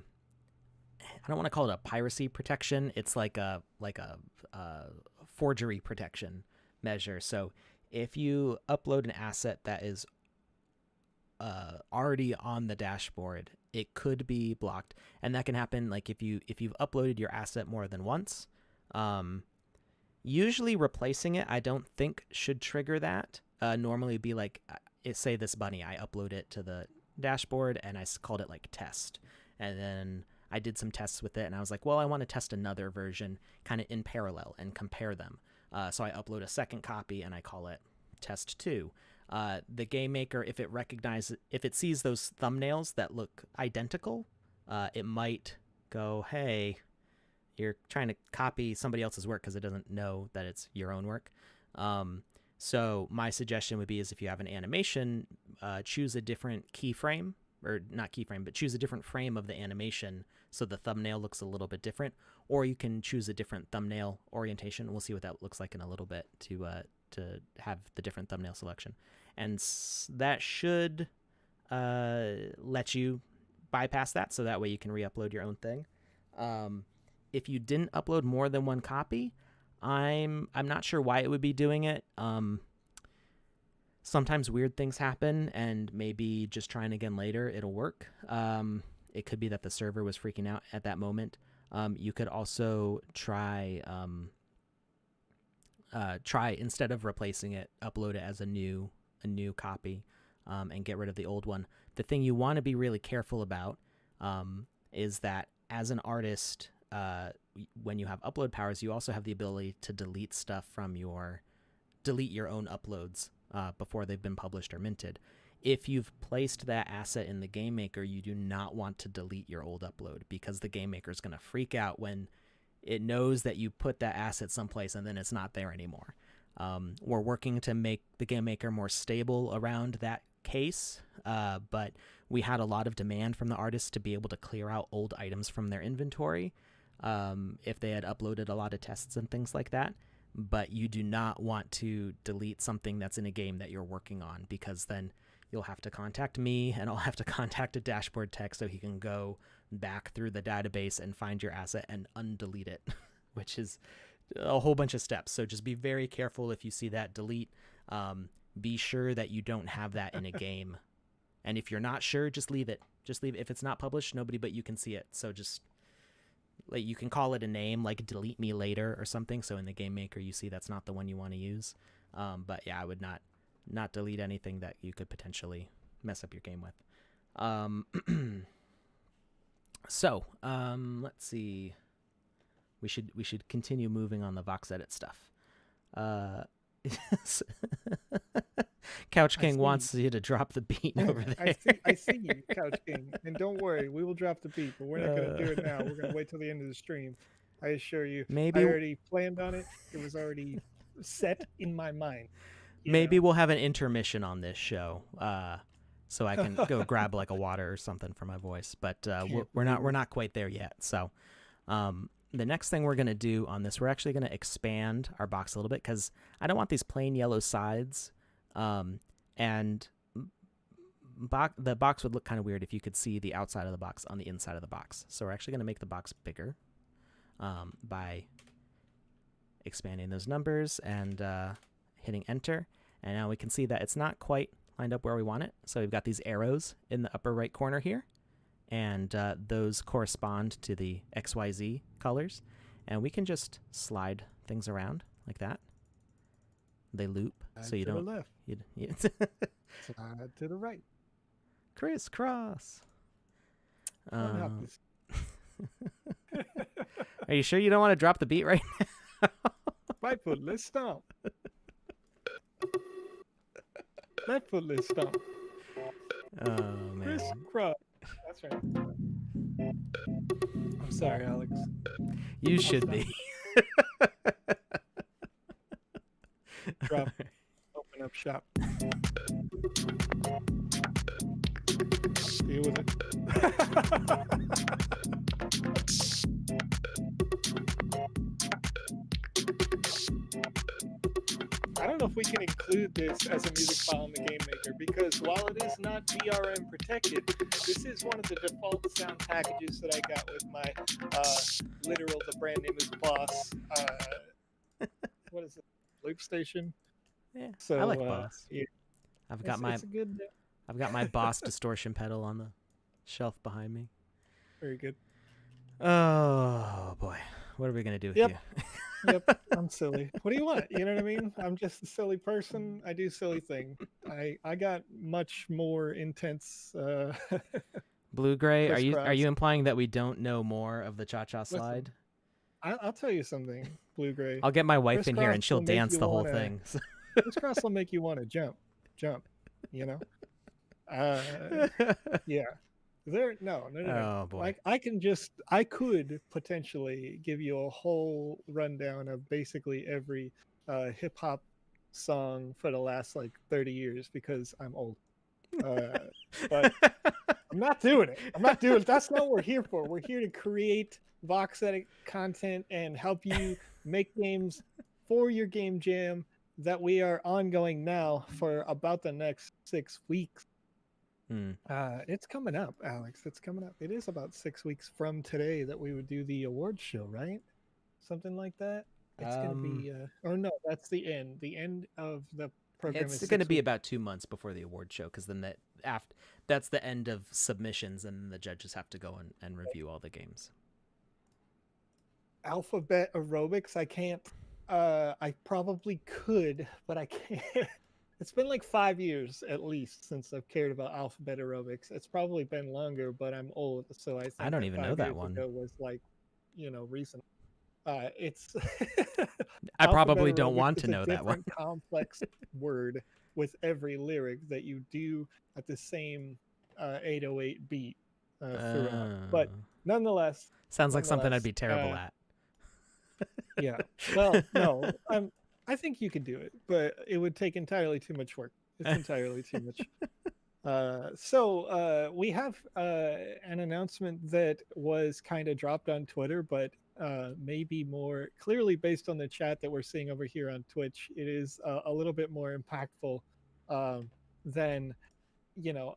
I don't want to call it a piracy protection. It's like a forgery protection measure. So if you upload an asset that is already on the dashboard, it could be blocked, and that can happen like if you've uploaded your asset more than once. Usually replacing it, I don't think should trigger that. Normally it'd be like, say this bunny, I upload it to the dashboard and I called it like test, and then I did some tests with it and I was like, well, I want to test another version kind of in parallel and compare them. So I upload a second copy and I call it test 2. The game maker, if it sees those thumbnails that look identical, it might go, hey, you're trying to copy somebody else's work because it doesn't know that it's your own work. So my suggestion would be is if you have an animation, choose a different keyframe, or not keyframe, but choose a different frame of the animation so the thumbnail looks a little bit different, or you can choose a different thumbnail orientation. We'll see what that looks like in a little bit to have the different thumbnail selection. And that should let you bypass that, so that way you can re-upload your own thing. If you didn't upload more than one copy, I'm not sure why it would be doing it. Sometimes weird things happen, and maybe just trying again later, it'll work. It could be that the server was freaking out at that moment. You could also try instead of replacing it, upload it as a new copy, and get rid of the old one. The thing you want to be really careful about is that as an artist, when you have upload powers, you also have the ability to delete stuff from delete your own uploads before they've been published or minted. If you've placed that asset in the game maker, you do not want to delete your old upload, because the game maker is going to freak out when it knows that you put that asset someplace and then it's not there anymore. We're working to make the game maker more stable around that case, but we had a lot of demand from the artists to be able to clear out old items from their inventory if they had uploaded a lot of tests and things like that. But you do not want to delete something that's in a game that you're working on, because then you'll have to contact me and I'll have to contact a dashboard tech so he can go back through the database and find your asset and undelete it, which is a whole bunch of steps. So just be very careful if you see that delete. Be sure that you don't have that in a game. And if you're not sure, just leave it. Just leave it. If it's not published, nobody but you can see it. So just, like, you can call it a name like delete me later or something, so in the game maker you see that's not the one you want to use. But yeah, I would not delete anything that you could potentially mess up your game with. So let's see. We should continue moving on the VoxEdit stuff. Couch King wants you to drop the beat over there. I see you, Couch King. And don't worry, we will drop the beat, but we're not going to do it now. We're going to wait till the end of the stream. I assure you. Maybe I already planned on it. It was already set in my mind. Maybe we'll have an intermission on this show, so I can go grab like a water or something for my voice. But we're not quite there yet. So the next thing we're going to do on this, we're actually going to expand our box a little bit, because I don't want these plain yellow sides. And the box would look kind of weird if you could see the outside of the box on the inside of the box. So we're actually going to make the box bigger. by expanding those numbers and hitting enter. And now we can see that it's not quite lined up where we want it. So we've got these arrows in the upper right corner here, and those correspond to the XYZ colors. And we can just slide things around like that. They loop, so you don't. To the left. Slide to the right. Crisscross. Are you sure you don't want to drop the beat right now? Right foot, let's stomp. Left foot, let's stomp. Oh, man. Crisscross. That's right. I'm sorry, Alex. You should be. Drop. Open up shop. Deal with it. I don't know if we can include this as a music file in the Game Maker, because while it is not DRM protected, this is one of the default sound packages that I got with my literal, the brand name is Boss. What is it? Loop station. Yeah, so, I like Boss. Yeah. I've got my Boss distortion pedal on the shelf behind me. Very good. Oh boy, what are we gonna do with you? Yep, I'm silly. What do you want? You know what I mean? I'm just a silly person. I do silly things. I got much more intense. Blue Gray, are you implying that we don't know more of the cha-cha slide? I'll tell you something, Blue Gray. I'll get my wife in here and she'll dance the whole thing. Crisscross will make you want to jump. You know. Yeah. No. Oh boy. Like I could potentially give you a whole rundown of basically every hip hop song for the last like 30 years because I'm old. But I'm not doing it. That's not what we're here for. We're here to create VoxEdit content and help you make games for your game jam that we are ongoing now for about the next 6 weeks. It's coming up, Alex. It's coming up. It is about 6 weeks from today that we would do the awards show, right? Something like that. It's gonna be, or no, that's the end. The end of the program. It's going to be about 2 months before the award show, because then that's the end of submissions, and the judges have to go and review all the games. Alphabet aerobics. I can't. I probably could, but I can't. It's been like 5 years at least since I've cared about alphabet aerobics. It's probably been longer, but I'm old, so I don't even know that one. Was like, recent. It's. I probably don't want to know that one. Complex word with every lyric that you do at the same 808 beat throughout. But nonetheless, sounds like something I'd be terrible at. Yeah. Well, no, I think you could do it, but it would take entirely too much work. It's entirely too much. So we have an announcement that was kind of dropped on Twitter, but maybe more clearly based on the chat that we're seeing over here on Twitch, it is a little bit more impactful than,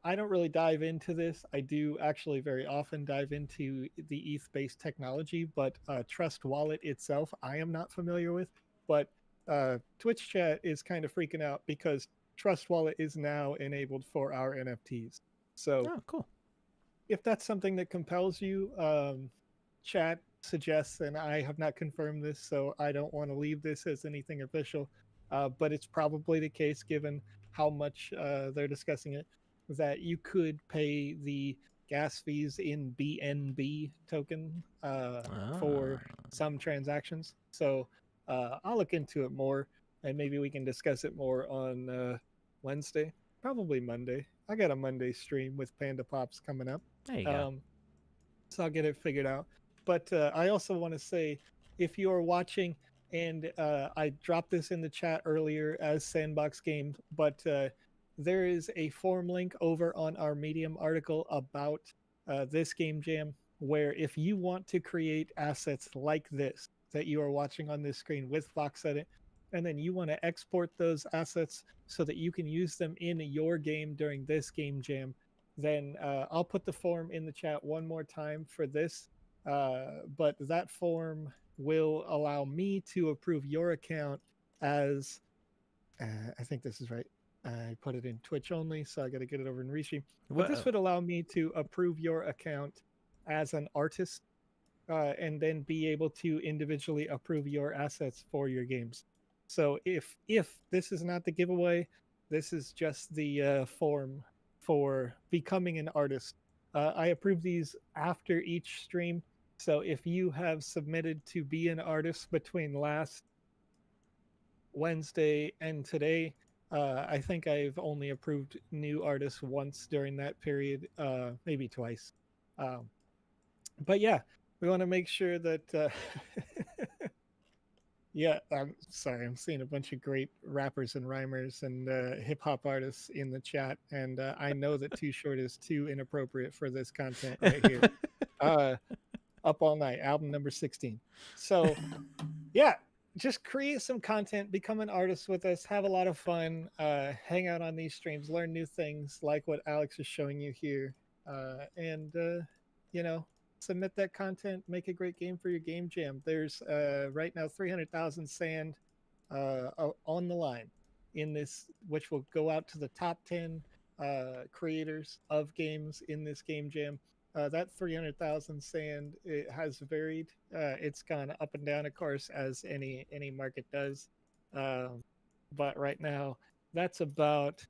I don't really dive into this. I do actually very often dive into the ETH-based technology, but Trust Wallet itself, I am not familiar with. But Twitch chat is kind of freaking out because Trust Wallet is now enabled for our NFTs. So cool. If that's something that compels you, chat suggests, and I have not confirmed this, so I don't want to leave this as anything official, but it's probably the case given how much they're discussing it, that you could pay the gas fees in BNB token for some transactions. So I'll look into it more, and maybe we can discuss it more on Wednesday, probably Monday. I got a Monday stream with Panda Pops coming up. There you go. So I'll get it figured out. But I also want to say, if you are watching, and I dropped this in the chat earlier as Sandbox Games, but there is a forum link over on our Medium article about this game jam, where if you want to create assets like this that you are watching on this screen with VoxEdit, and then you want to export those assets so that you can use them in your game during this game jam, then I'll put the forum in the chat one more time for this. But that form will allow me to approve your account as I think this is right. I put it in Twitch only, so I got to get it over in Restream. But this Whoa. would allow me to approve your account as an artist, and then be able to individually approve your assets for your games. So if this is not the giveaway, this is just the form for becoming an artist. I approve these after each stream. So if you have submitted to be an artist between last Wednesday and today, I think I've only approved new artists once during that period, maybe twice. Um, but yeah, we want to make sure that yeah, I'm sorry, I'm seeing a bunch of great rappers and rhymers and hip hop artists in the chat, and I know that Too Short is too inappropriate for this content right here. Up All Night, album number 16. So yeah, just create some content, become an artist with us, have a lot of fun, hang out on these streams, learn new things like what Alex is showing you here, and you know, submit that content, make a great game for your game jam. There's right now 300,000 sand on the line in this, which will go out to the top 10 creators of games in this game jam. That 300,000 sand, it has varied. It's gone up and down, of course, as any market does. But right now, that's about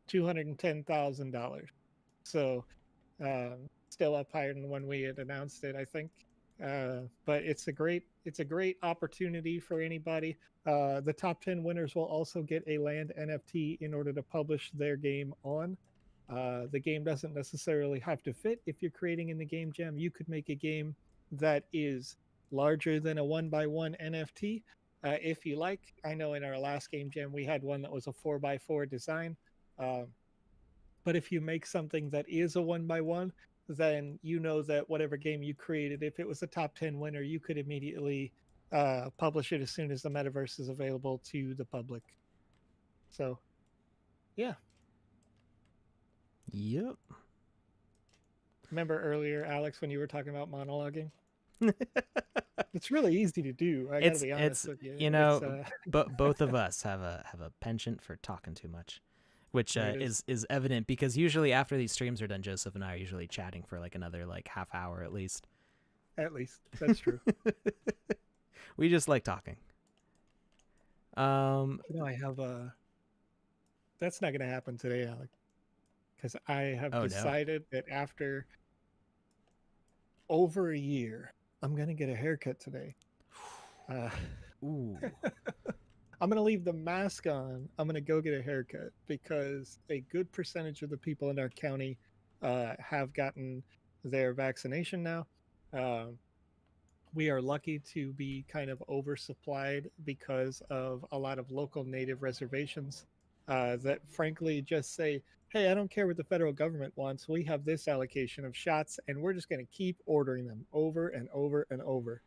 $210,000. So still up higher than when we had announced it, I think. But it's a great opportunity for anybody. The top 10 winners will also get a land NFT in order to publish their game on. The game doesn't necessarily have to fit. If you're creating in the game jam, you could make a game that is larger than a 1x1 NFT. If you like, I know in our last game jam we had one that was a 4x4 design. But if you make something that is a 1x1, then you know that whatever game you created, if it was a top 10 winner, you could immediately publish it as soon as the metaverse is available to the public. So, yeah. Yep. Remember earlier, Alex, when you were talking about monologuing? It's really easy to do. I gotta be honest with you. You know, but both of us have a penchant for talking too much, which is evident because usually after these streams are done, Joseph and I are usually chatting for like another like half hour at least. At least that's true. We just like talking. I have a. That's not gonna happen today, Alex, because I have decided that after over a year, I'm gonna get a haircut today. Ooh. I'm gonna leave the mask on. I'm gonna go get a haircut because a good percentage of the people in our county have gotten their vaccination now. We are lucky to be kind of oversupplied because of a lot of local native reservations that frankly just say, hey, I don't care what the federal government wants. We have this allocation of shots and we're just going to keep ordering them over and over and over.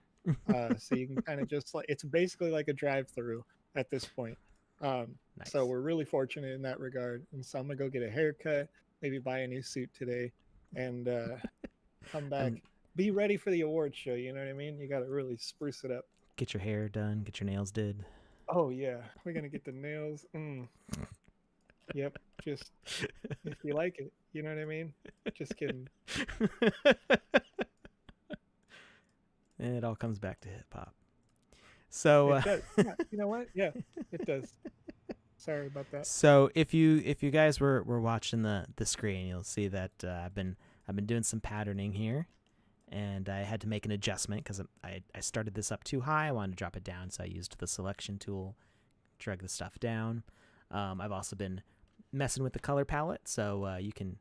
So you can kind of just like, it's basically like a drive-through at this point. Nice. So we're really fortunate in that regard. And so I'm going to go get a haircut, maybe buy a new suit today and come back. Be ready for the awards show, you know what I mean? You got to really spruce it up. Get your hair done, get your nails did. Oh, yeah. We're going to get the nails. Yep. Just if you like it, you know what I mean? Just kidding. It all comes back to hip hop. So it does. Yeah, you know what? Yeah, it does. Sorry about that. So if you guys were watching the screen, you'll see that I've been doing some patterning here. And I had to make an adjustment because I started this up too high. I wanted to drop it down, so I used the selection tool, drag the stuff down. I've also been messing with the color palette, so you can,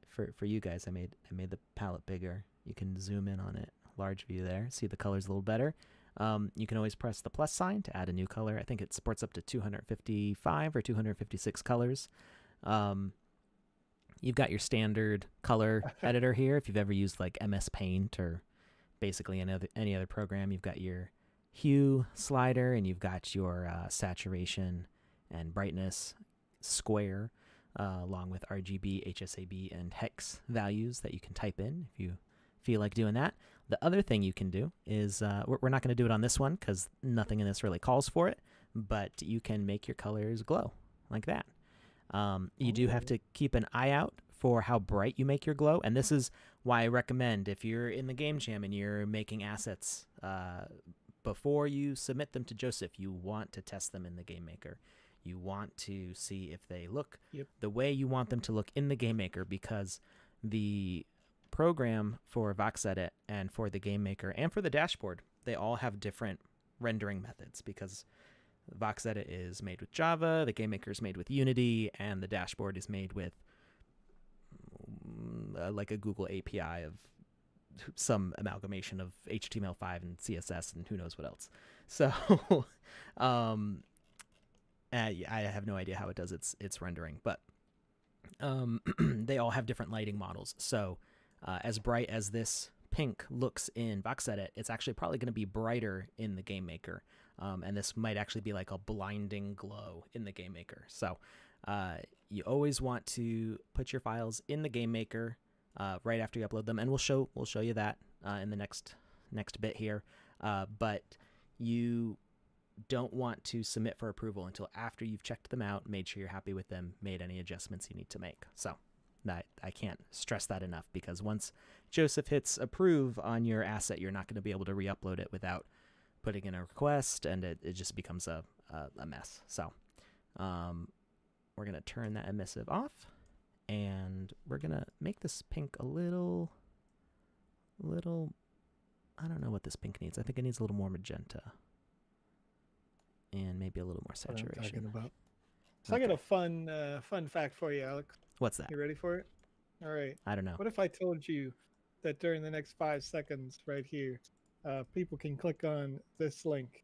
for you guys, I made the palette bigger. You can zoom in on it, large view there, see the colors a little better. You can always press the plus sign to add a new color. I think it supports up to 255 or 256 colors. You've got your standard color editor here. If you've ever used like MS Paint or basically any other program, you've got your hue slider and you've got your saturation and brightness square, along with RGB, HSAB, and hex values that you can type in if you feel like doing that. The other thing you can do is we're not going to do it on this one because nothing in this really calls for it, but you can make your colors glow like that. You do have to keep an eye out for how bright you make your glow, and this is why I recommend if you're in the game jam and you're making assets before you submit them to Joseph, you want to test them in the Game Maker. You want to see if they look the way you want them to look in the Game Maker, because the program for VoxEdit and for the Game Maker and for the dashboard, they all have different rendering methods, because VoxEdit is made with Java, the Game Maker is made with Unity, and the dashboard is made with like a Google API of some amalgamation of HTML5 and CSS and who knows what else. So I have no idea how it does its rendering, but they all have different lighting models. So as bright as this pink looks in VoxEdit, it's actually probably going to be brighter in the Game Maker. And this might actually be like a blinding glow in the Game Maker. So you always want to put your files in the Game Maker right after you upload them, and we'll show you that in the next bit here. But you don't want to submit for approval until after you've checked them out, made sure you're happy with them, made any adjustments you need to make. So I can't stress that enough, because once Joseph hits approve on your asset, you're not going to be able to re-upload it without putting in a request, and it just becomes a mess. So we're going to turn that emissive off, and we're going to make this pink a little, I don't know what this pink needs. I think it needs a little more magenta and maybe a little more saturation. So okay. I got a fun fact for you, Alex. What's that? You ready for it? All right. I don't know. What if I told you that during the next 5 seconds right here, people can click on this link,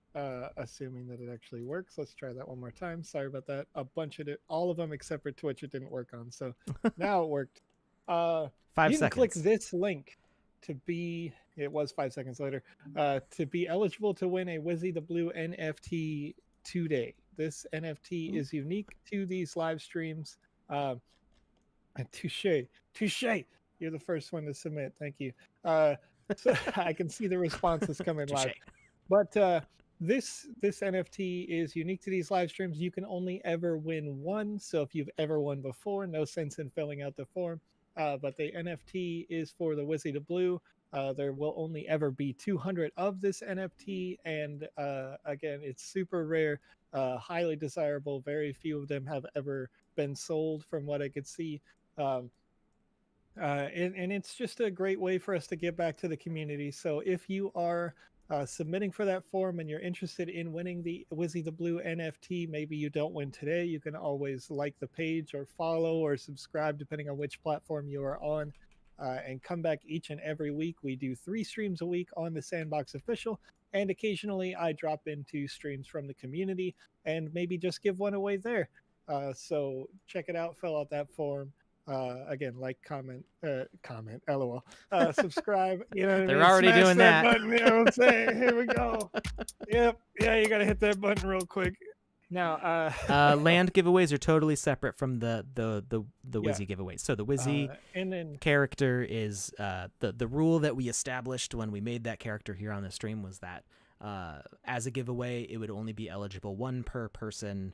assuming that it actually works. Let's try that one more time. Sorry about that. A bunch of it, all of them except for Twitch, it didn't work on. So now it worked. 5 seconds. You can click this link to be, it was 5 seconds later, to be eligible to win a Wizzy the Blue NFT today. This NFT is unique to these live streams. Touche. You're the first one to submit. Thank you. So I can see the responses coming live. But this NFT is unique to these live streams. You can only ever win one. So if you've ever won before, no sense in filling out the form. But the NFT is for the Wizzy the Blue. There will only ever be 200 of this NFT. And again, it's super rare, highly desirable. Very few of them have ever been sold from what I could see. And it's just a great way for us to give back to the community. So if you are submitting for that form and you're interested in winning the Wizzy the Blue NFT, maybe you don't win today, you can always like the page or follow or subscribe depending on which platform you are on, and come back each and every week. We do 3 streams a week on the Sandbox official, and occasionally I drop into streams from the community and maybe just give one away there. So check it out, fill out that form. Again, like, comment, LOL, subscribe. You know what They're I mean? already Smash doing that that. button, you know what I'm saying? Here we go. Yep. Yeah, you got to hit that button real quick. Now, land giveaways are totally separate from the Wizzy giveaways. So the Wizzy and then character is the rule that we established when we made that character here on the stream was that as a giveaway, it would only be eligible 1 per person,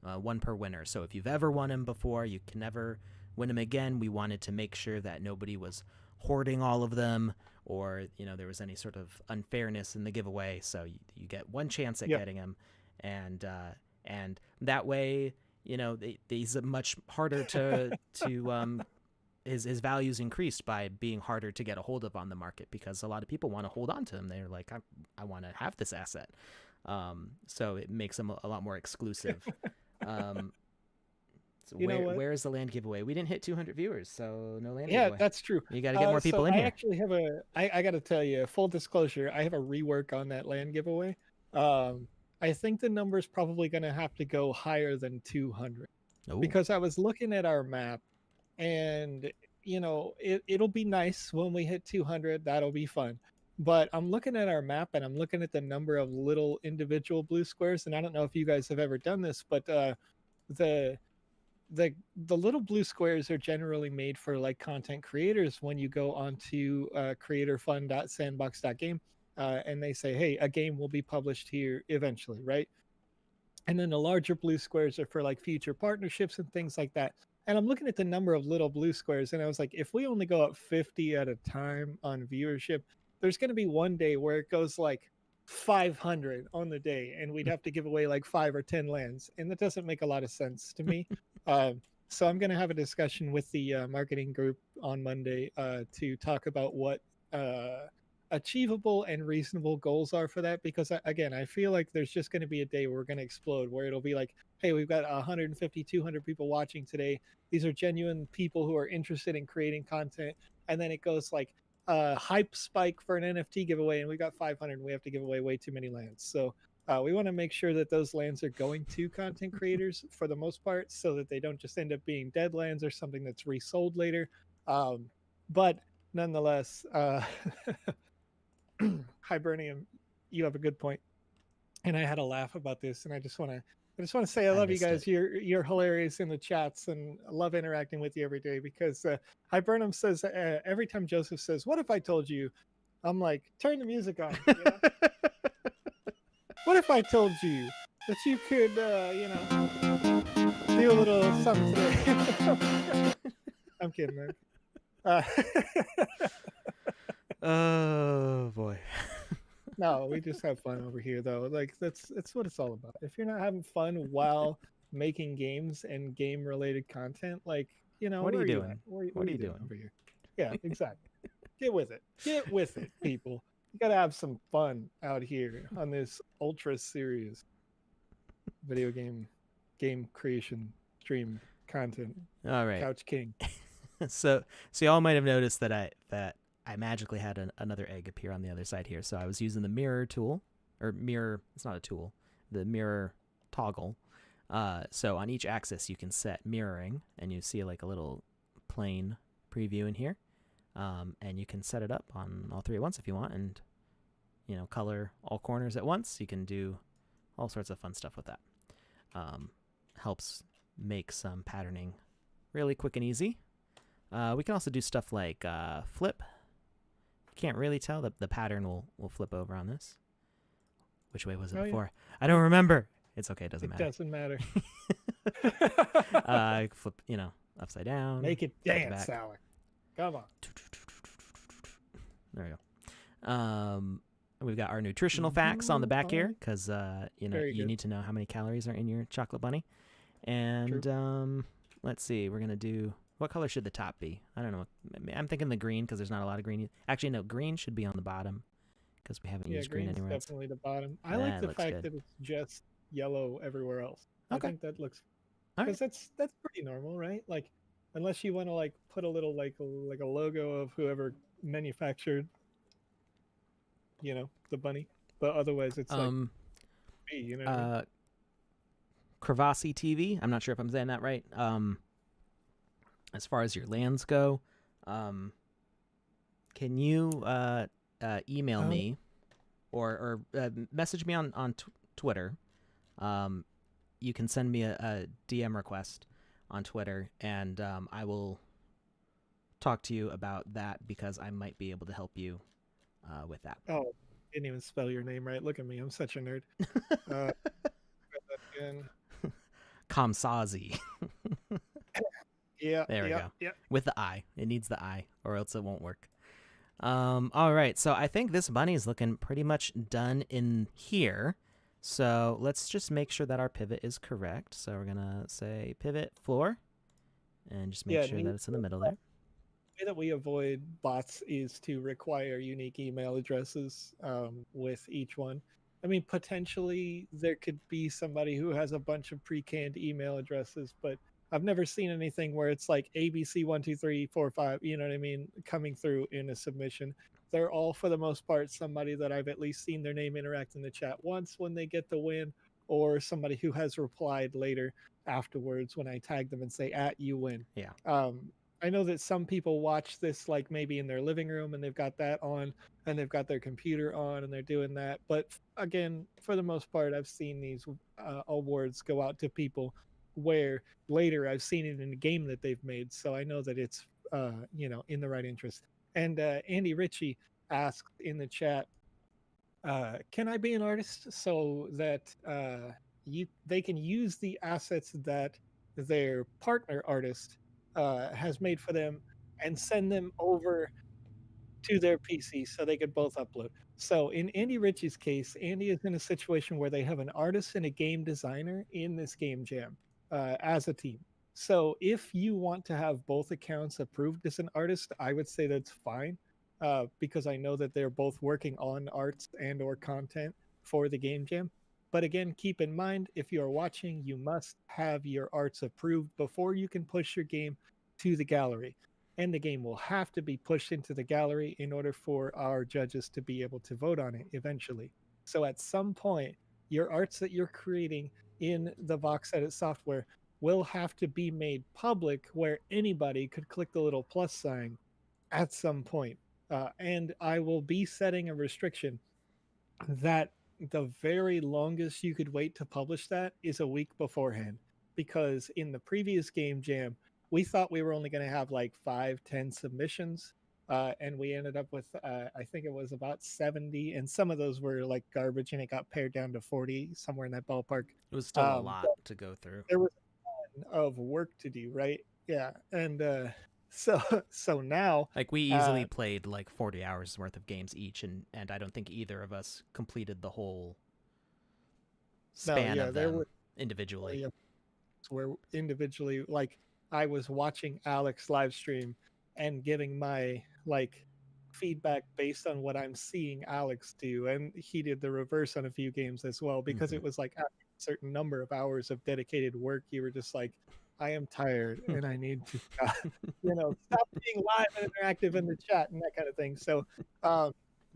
1 per winner. So if you've ever won him before, you can never win them again. We wanted to make sure that nobody was hoarding all of them, or there was any sort of unfairness in the giveaway. So you get 1 chance at getting him, and that way he's much harder to his value's increased by being harder to get a hold of on the market, because a lot of people want to hold on to him. They're like, I want to have this asset, so it makes him a lot more exclusive. So where's the land giveaway? We didn't hit 200 viewers, so no land giveaway. Yeah, that's true. You got to get more people in here. I actually have I got to tell you, full disclosure, I have a rework on that land giveaway. I think the number's probably going to have to go higher than 200. Ooh. Because I was looking at our map, and it'll be nice when we hit 200. That'll be fun. But I'm looking at our map, and I'm looking at the number of little individual blue squares, and I don't know if you guys have ever done this, but the little blue squares are generally made for like content creators when you go onto creatorfund.sandbox.game, and they say, hey, a game will be published here eventually, right? And then the larger blue squares are for like future partnerships and things like that. And I'm looking at the number of little blue squares, and I was like, if we only go up 50 at a time on viewership, there's going to be one day where it goes like 500 on the day, and we'd have to give away like 5 or 10 lands, and that doesn't make a lot of sense to me. So I'm going to have a discussion with the marketing group on Monday to talk about what achievable and reasonable goals are for that, because again, I feel like there's just going to be a day where we're going to explode, where it'll be like, hey, we've got 150 200 people watching today, these are genuine people who are interested in creating content, and then it goes like hype spike for an NFT giveaway, and we got 500 and we have to give away way too many lands. So we want to make sure that those lands are going to content creators for the most part, so that they don't just end up being dead lands or something that's resold later. But nonetheless, Hibernium, you have a good point, and I had a laugh about this, and I just want to say I love you missed guys. it. You're hilarious in the chats, and I love interacting with you every day, because Hibernum says every time Joseph says, "What if I told you?" I'm like, turn the music on. You know? What if I told you that you could, do a little something today? I'm kidding, man. Uh, Oh boy. no, we just have fun over here, though. Like that's what it's all about. If you're not having fun while making games and game related content, like, What are where you are you at? doing? What What are are you you doing doing? over here? Yeah, exactly. Get with it. Get with it, people. You gotta have some fun out here on this ultra serious video game creation stream content. All right. Couch King. So y'all might have noticed that I magically had another egg appear on the other side here. So I was using the mirror tool, or mirror. It's not a tool. The mirror toggle. So on each axis you can set mirroring, and you see like a little plane preview in here. And you can set it up on all three at once if you want, and color all corners at once. You can do all sorts of fun stuff with that. Helps make some patterning really quick and easy. We can also do stuff like flip. Can't really tell. The pattern will flip over on this. Which way was it before? Yeah. I don't remember. It's okay. It doesn't matter. It doesn't matter. Flip, upside down. Make it dance, Alec. Come on. There we go. We've got our nutritional facts on the back here, because you need to know how many calories are in your chocolate bunny. And let's see. We're gonna do. What color should the top be? I don't know. I'm thinking the green, because there's not a lot of green. Actually, no, green should be on the bottom, because we haven't used green anywhere else. Definitely the bottom. I like the fact that it's just yellow everywhere else. Okay. I think that looks, because that's pretty normal, right? Like, unless you want to like put a little like a logo of whoever manufactured, the bunny, but otherwise it's like me, you know. What I mean? Kravasi TV. I'm not sure if I'm saying that right. As far as your lands go, can you email me or message me on Twitter? You can send me a DM request on Twitter, and I will talk to you about that, because I might be able to help you with that. Oh, didn't even spell your name right. Look at me. I'm such a nerd. Kamsazi. Yeah. There we go. Yeah. With the I. It needs the I, or else it won't work. All right. So I think this bunny is looking pretty much done in here. So let's just make sure that our pivot is correct. So we're going to say pivot floor, and just make sure that it's in the middle there. The way that we avoid bots is to require unique email addresses with each one. I mean, potentially there could be somebody who has a bunch of pre-canned email addresses, but I've never seen anything where it's like ABC12345, you know what I mean, coming through in a submission. They're all, for the most part, somebody that I've at least seen their name interact in the chat once when they get the win, or somebody who has replied later afterwards when I tag them and say, "you win." Yeah. I know that some people watch this like maybe in their living room, and they've got that on, and they've got their computer on, and they're doing that. But again, for the most part, I've seen these awards go out to people where later I've seen it in a game that they've made, so I know that it's in the right interest. And Andy Ritchie asked in the chat, can I be an artist so that they can use the assets that their partner artist has made for them and send them over to their PC so they could both upload. So in Andy Ritchie's case, Andy is in a situation where they have an artist and a game designer in this game jam as a team. So if you want to have both accounts approved as an artist, I would say that's fine, because I know that they're both working on arts and or content for the game jam. But again, keep in mind, if you are watching, you must have your arts approved before you can push your game to the gallery, and the game will have to be pushed into the gallery in order for our judges to be able to vote on it eventually. So at some point, your arts that you're creating in the VoxEdit software will have to be made public where anybody could click the little plus sign at some point. And I will be setting a restriction that the very longest you could wait to publish that is a week beforehand, because in the previous game jam we thought we were only going to have like 5-10 submissions, and we ended up with I think it was about 70, and some of those were like garbage and it got pared down to 40, somewhere in that ballpark. It was still a lot to go through. There was a ton of work to do, right? Yeah. And so now, like, we easily played like 40 hours worth of games each, and I don't think either of us completed the whole span of them individually. Where individually, like, I was watching Alex live stream and giving my like feedback based on what I'm seeing Alex do, and he did the reverse on a few games as well, because it was like after a certain number of hours of dedicated work, you were just like, I am tired and I need to, stop being live and interactive in the chat and that kind of thing. So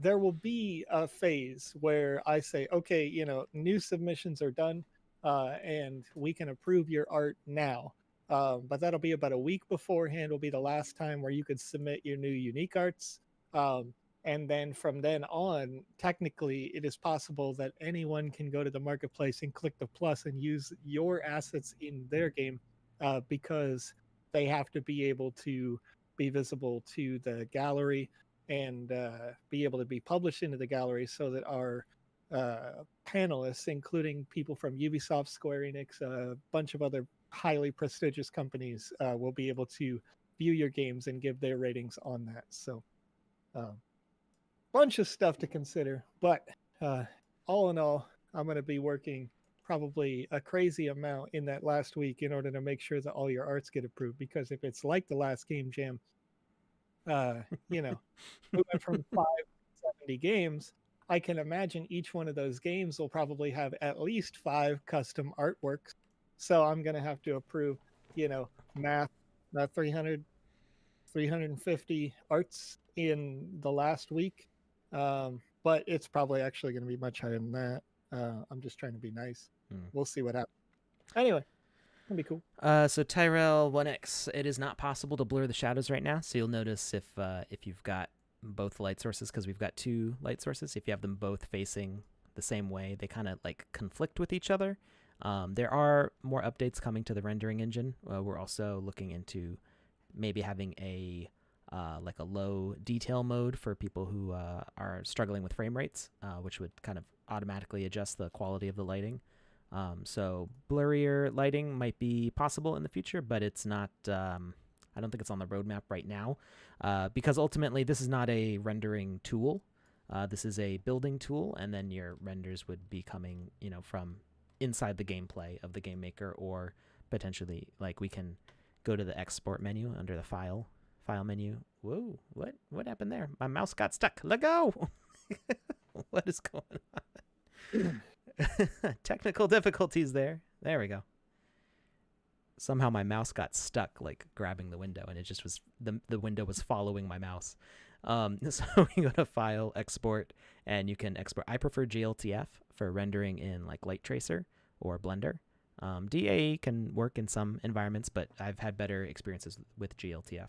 there will be a phase where I say, okay, new submissions are done, and we can approve your art now. But that'll be about a week beforehand, will be the last time where you could submit your new unique arts. And then from then on, technically, it is possible that anyone can go to the marketplace and click the plus and use your assets in their game, because they have to be able to be visible to the gallery and be able to be published into the gallery, so that our panelists, including people from Ubisoft, Square Enix, a bunch of other highly prestigious companies, will be able to view your games and give their ratings on that. So bunch of stuff to consider, but all in all, I'm going to be working probably a crazy amount in that last week in order to make sure that all your arts get approved, because if it's like the last game jam, we went from 5 to 70 games. I can imagine each one of those games will probably have at least 5 custom artworks. So I'm going to have to approve, math, 350 arts in the last week. But it's probably actually going to be much higher than that. I'm just trying to be nice. We'll see what happens. Anyway, it'll be cool. So Tyrell 1X, it is not possible to blur the shadows right now. So you'll notice if you've got both light sources, because we've got 2 light sources, if you have them both facing the same way, they kind of like conflict with each other. There are more updates coming to the rendering engine. We're also looking into maybe having a low detail mode for people who are struggling with frame rates, which would kind of automatically adjust the quality of the lighting. So blurrier lighting might be possible in the future, but it's not, I don't think it's on the roadmap right now, because ultimately this is not a rendering tool. This is a building tool, and then your renders would be coming, from inside the gameplay of the game maker, or potentially, like, we can go to the export menu under the file menu. Whoa, what happened there? My mouse got stuck. Let go. What is going on? Technical difficulties there. There we go. Somehow my mouse got stuck, like, grabbing the window, and it just was, the window was following my mouse. So we go to File, Export, and you can export. I prefer GLTF for rendering in like Light Tracer or Blender. DAE can work in some environments, but I've had better experiences with GLTF.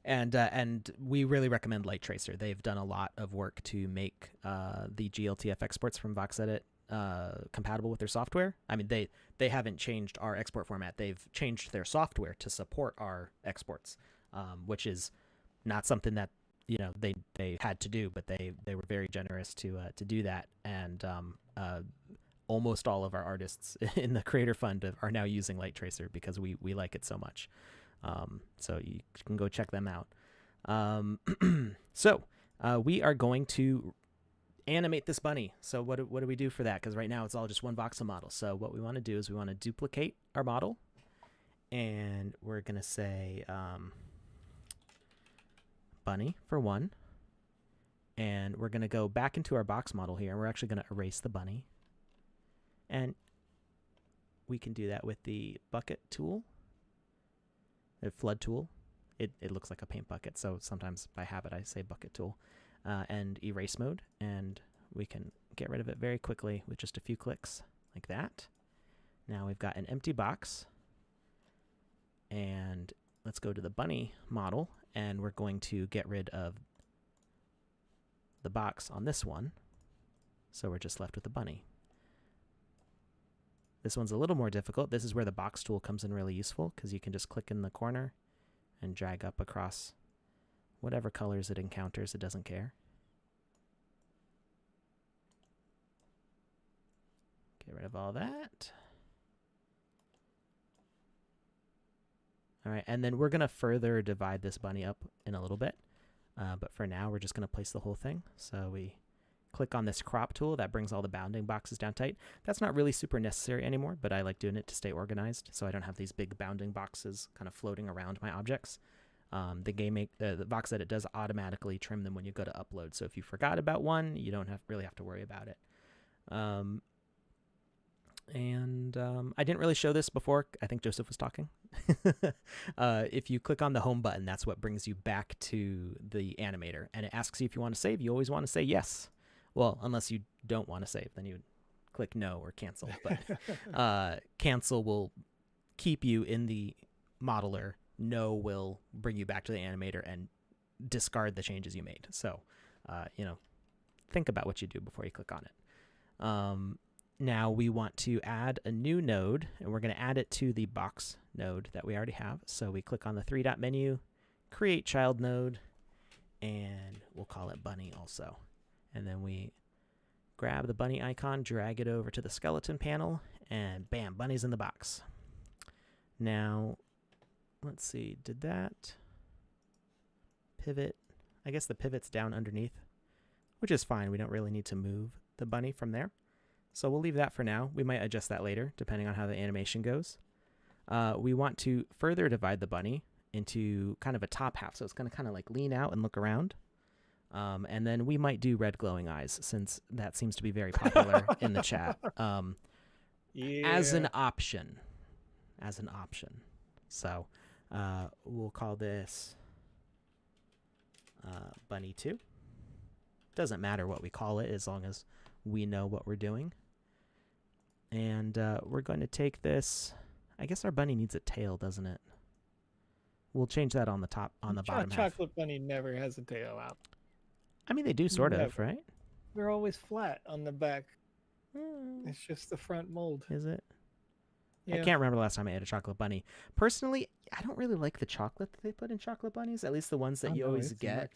And we really recommend Light Tracer. They've done a lot of work to make the GLTF exports from VoxEdit compatible with their software. I mean, they haven't changed our export format. They've changed their software to support our exports, which is not something that they had to do, but they were very generous to do that. And almost all of our artists in the Creator Fund are now using Light Tracer because we like it so much. So you can go check them out. So we are going to animate this bunny. So what do we do for that? Because right now it's all just one voxel model. So what we want to do is we want to duplicate our model, and we're going to say bunny for 1. And we're going to go back into our box model here, and we're actually going to erase the bunny. And we can do that with the bucket tool, the flood tool. It looks like a paint bucket, so sometimes by habit I say bucket tool. And erase mode, and we can get rid of it very quickly with just a few clicks like that. Now we've got an empty box, and let's go to the bunny model, and we're going to get rid of the box on this one, so we're just left with the bunny. This one's a little more difficult. This is where the box tool comes in really useful, because you can just click in the corner and drag up across whatever colors it encounters. It doesn't care. Get rid of all that. All right, and then we're going to further divide this bunny up in a little bit. But for now, we're just going to place the whole thing. So we click on this crop tool. That brings all the bounding boxes down tight. That's not really super necessary anymore, but I like doing it to stay organized, so I don't have these big bounding boxes kind of floating around my objects. The VoxEdit does automatically trim them when you go to upload. So if you forgot about one, you don't really have to worry about it. I didn't really show this before. I think Joseph was talking. If you click on the home button, that's what brings you back to the animator. And it asks you if you want to save. You always want to say yes. Well, unless you don't want to save, then you would click no or cancel. But cancel will keep you in the modeler. No will bring you back to the animator and discard the changes you made. So, think about what you do before you click on it. Now we want to add a new node, and we're going to add it to the box node that we already have. So we click on the 3-dot menu, create child node, and we'll call it bunny also. And then we grab the bunny icon, drag it over to the skeleton panel, and bam, bunny's in the box. Now, let's see, did that pivot? I guess the pivot's down underneath, which is fine. We don't really need to move the bunny from there. So we'll leave that for now. We might adjust that later, depending on how the animation goes. We want to further divide the bunny into kind of a top half, so it's going to kind of like lean out and look around. And then we might do red glowing eyes, since that seems to be very popular in the chat. As an option. So we'll call this bunny 2. Doesn't matter what we call it as long as we know what we're doing. And we're going to take this. I guess our bunny needs a tail, doesn't it? We'll change that on the top, on the bottom half. Chocolate bunny never has a tail out. I mean, they do sort of, right? They're always flat on the back. It's just the front mold. Is it? Yeah. I can't remember the last time I ate a chocolate bunny. Personally, I don't really like the chocolate that they put in chocolate bunnies, at least the ones that you always get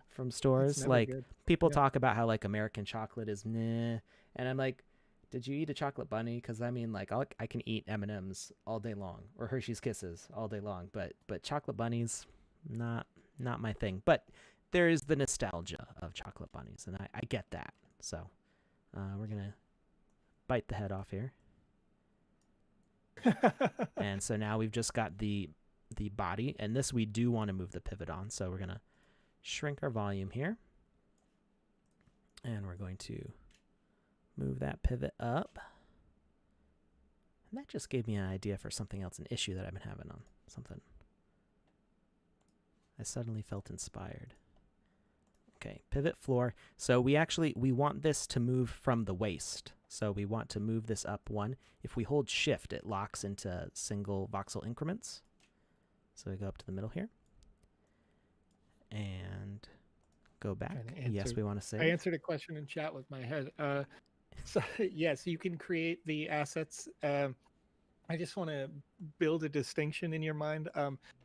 from stores. Like, people talk about how, like, American chocolate is meh. And I'm like, did you eat a chocolate bunny? Because, I mean, like, I can eat M&Ms all day long, or Hershey's Kisses all day long. But chocolate bunnies, not my thing. But there is the nostalgia of chocolate bunnies, and I get that. So we're going to bite the head off here. And so now we've just got the body, and this we do want to move the pivot on. So we're going to shrink our volume here, and we're going to move that pivot up. And that just gave me an idea for something else, an issue that I've been having on something. I suddenly felt inspired. Okay, pivot floor. So we want this to move from the waist. So we want to move this up 1. If we hold shift, it locks into single voxel increments. So we go up to the middle here. And go back. Yes, we want to save. I answered a question in chat with my head. So yes, you can create the assets. I just want to build a distinction in your mind.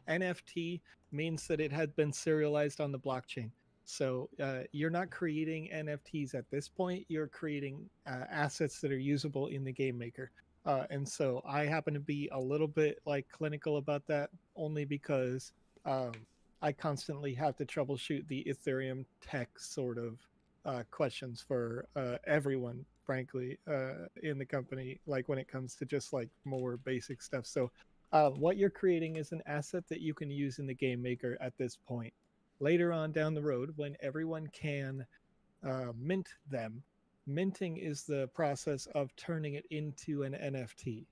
NFT means that it had been serialized on the blockchain. So you're not creating NFTs at this point. You're creating assets that are usable in the game maker. And so I happen to be a little bit like clinical about that only because um, I constantly have to troubleshoot the Ethereum tech sort of questions for everyone, frankly, in the company, like when it comes to just like more basic stuff. So, what you're creating is an asset that you can use in the game maker at this point. Later on down the road, when everyone can mint them, minting is the process of turning it into an NFT.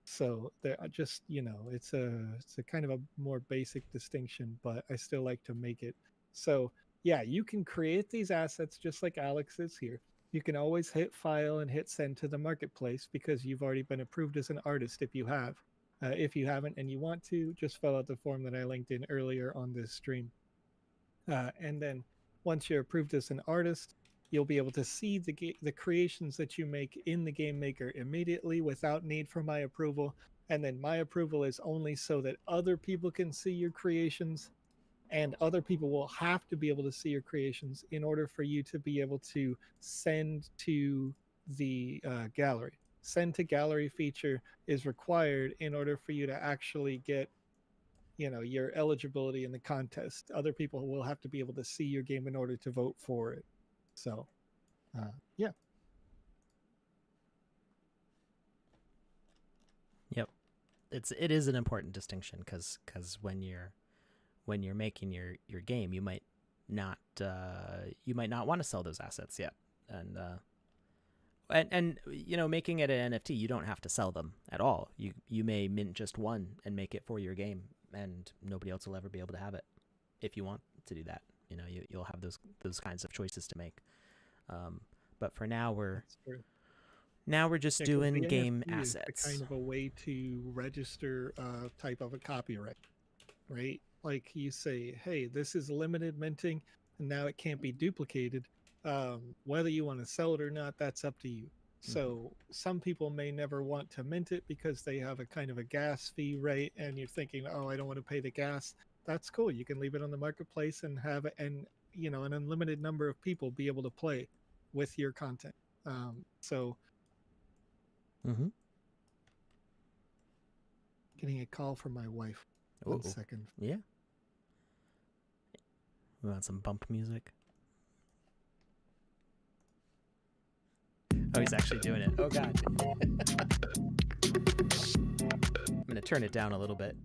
So there, just it's a kind of a more basic distinction, but I still like to make it. So yeah, you can create these assets just like Alex is here. You can always hit file and hit send to the marketplace because you've already been approved as an artist if you have. If you haven't and you want to, just fill out the form that I linked in earlier on this stream. And then once you're approved as an artist, you'll be able to see the creations that you make in the game maker immediately without need for my approval. And then my approval is only so that other people can see your creations, and other people will have to be able to see your creations in order for you to be able to send to the gallery. Send to gallery feature is required in order for you to actually get your eligibility in the contest. Other people will have to be able to see your game in order to vote for it. So yeah. Yep. It is an important distinction because when you're making your game, you might not want to sell those assets yet, and making it an NFT, you don't have to sell them at all. You may mint just one and make it for your game, and nobody else will ever be able to have it. If you want to do that, you'll have those kinds of choices to make. But for now, we're just doing game assets. Kind of a way to register type of a copyright, right? Like you say, hey, this is limited minting, and now it can't be duplicated. Whether you want to sell it or not, that's up to you. So some people may never want to mint it because they have a kind of a gas fee rate, and you're thinking, oh, I don't want to pay the gas. That's cool. You can leave it on the marketplace and have an unlimited number of people be able to play with your content. Getting a call from my wife. One second. Yeah. We want some bump music. Oh, he's actually doing it. Oh, God. I'm going to turn it down a little bit.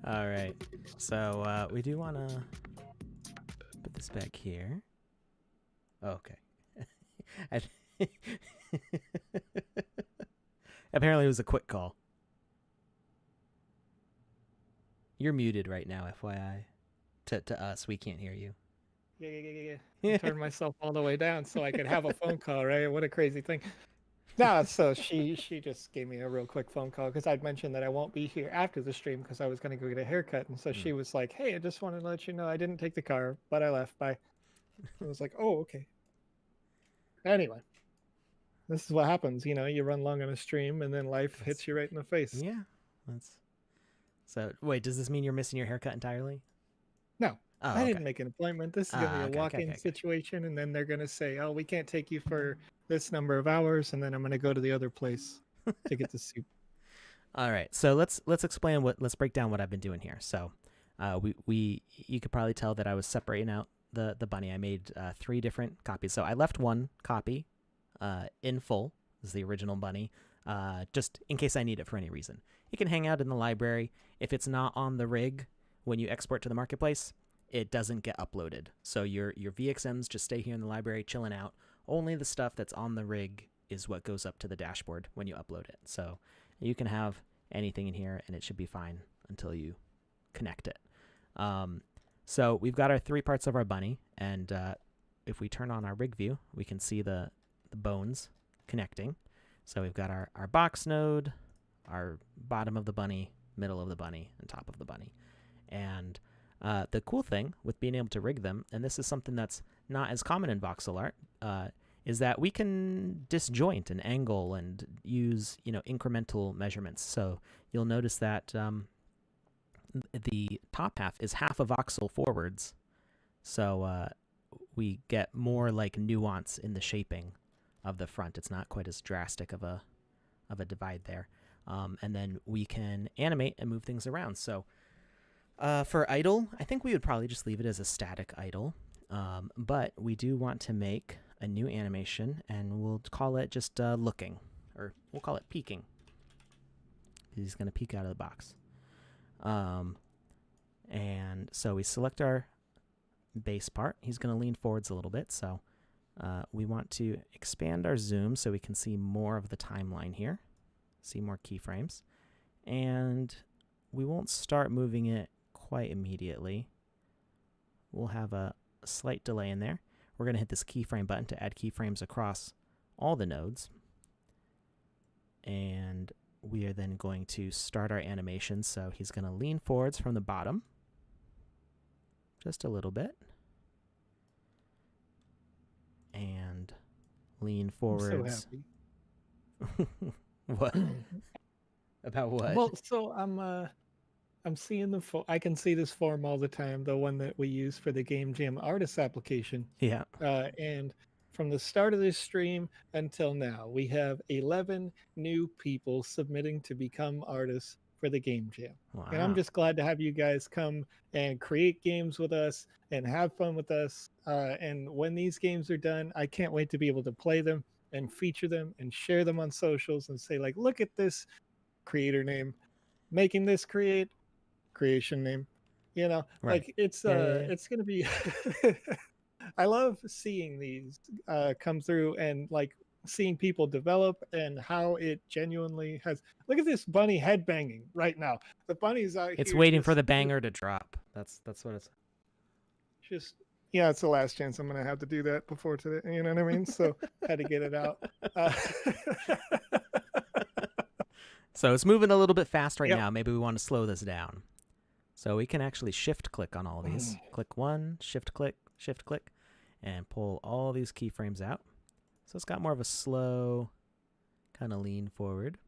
All right. So we do want to put this back here. Oh, okay. Apparently it was a quick call. You're muted right now, FYI. To us, we can't hear you. Yeah. Turn myself all the way down so I could have a phone call, right? What a crazy thing. No, so she just gave me a real quick phone call because I'd mentioned that I won't be here after the stream because I was going to go get a haircut. And so she was like, hey, I just wanted to let you know I didn't take the car, but I left. Bye. I was like, oh, okay. Anyway, this is what happens. You run long on a stream and then life hits you right in the face. Yeah. So, wait, does this mean you're missing your haircut entirely? No. Oh, I didn't make an appointment. This is going to be a walk-in situation, and then they're going to say, oh, we can't take you for this number of hours, and then I'm going to go to the other place to get the soup. All right, so let's break down what I've been doing here. So you could probably tell that I was separating out the bunny. I made 3 different copies. So I left one copy in full, this is the original bunny, just in case I need it for any reason. It can hang out in the library. If it's not on the rig when you export to the marketplace, it doesn't get uploaded. So your VXMs just stay here in the library chilling out. Only the stuff that's on the rig is what goes up to the dashboard when you upload it. So you can have anything in here and it should be fine until you connect it. So we've got our 3 parts of our bunny, and if we turn on our rig view, we can see the bones connecting. So we've got our box node, our bottom of the bunny, middle of the bunny, and top of the bunny. And The cool thing with being able to rig them, and this is something that's not as common in voxel art, is that we can disjoint and angle and use incremental measurements. So you'll notice that the top half is half a voxel forwards, so we get more like nuance in the shaping of the front. It's not quite as drastic of a divide there. And then we can animate and move things around. So for idle, I think we would probably just leave it as a static idle. But we do want to make a new animation, and we'll call it just looking, or we'll call it peeking. He's going to peek out of the box. And so we select our base part. He's going to lean forwards a little bit. So we want to expand our zoom so we can see more of the timeline here, see more keyframes. And we won't start moving it quite immediately. We'll have a slight delay in there. We're going to hit this keyframe button to add keyframes across all the nodes. And we are then going to start our animation. So he's going to lean forwards from the bottom just a little bit. And lean forwards. I'm so happy. What? About what? Well, so I'm seeing I can see this form all the time, the one that we use for the Game Jam artist application. Yeah. And from the start of this stream until now, we have 11 new people submitting to become artists for the Game Jam. Wow. And I'm just glad to have you guys come and create games with us and have fun with us. And when these games are done, I can't wait to be able to play them and feature them and share them on socials and say, like, look at this creator name, making this creation name, Right. like it's going to be I love seeing these come through, and like seeing people develop and how it genuinely has. Look at this bunny headbanging right now. The bunny's out here. It's waiting for the banger to drop. That's what it's just. Yeah, it's the last chance I'm going to have to do that before today. You know what I mean? So had to get it out. So it's moving a little bit fast right Yep. now. Maybe we want to slow this down. So we can actually shift click on all these. Click one, shift click, and pull all these keyframes out. So it's got more of a slow kind of lean forward.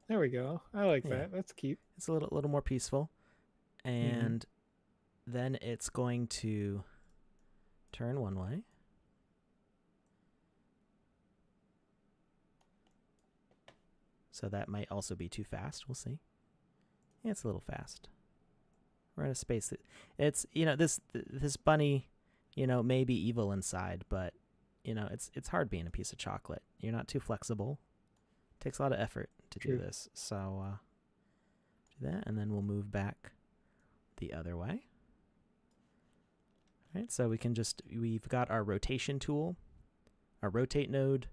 There we go. I like that. That's cute. It's a little more peaceful. And then it's going to turn one way. So that might also be too fast. We'll see. Yeah, it's a little fast. We're in a space that it's this bunny, may be evil inside, but it's hard being a piece of chocolate. You're not too flexible. It takes a lot of effort to do this. So do that, and then we'll move back the other way. All right, so we've got our rotation tool, our rotate node,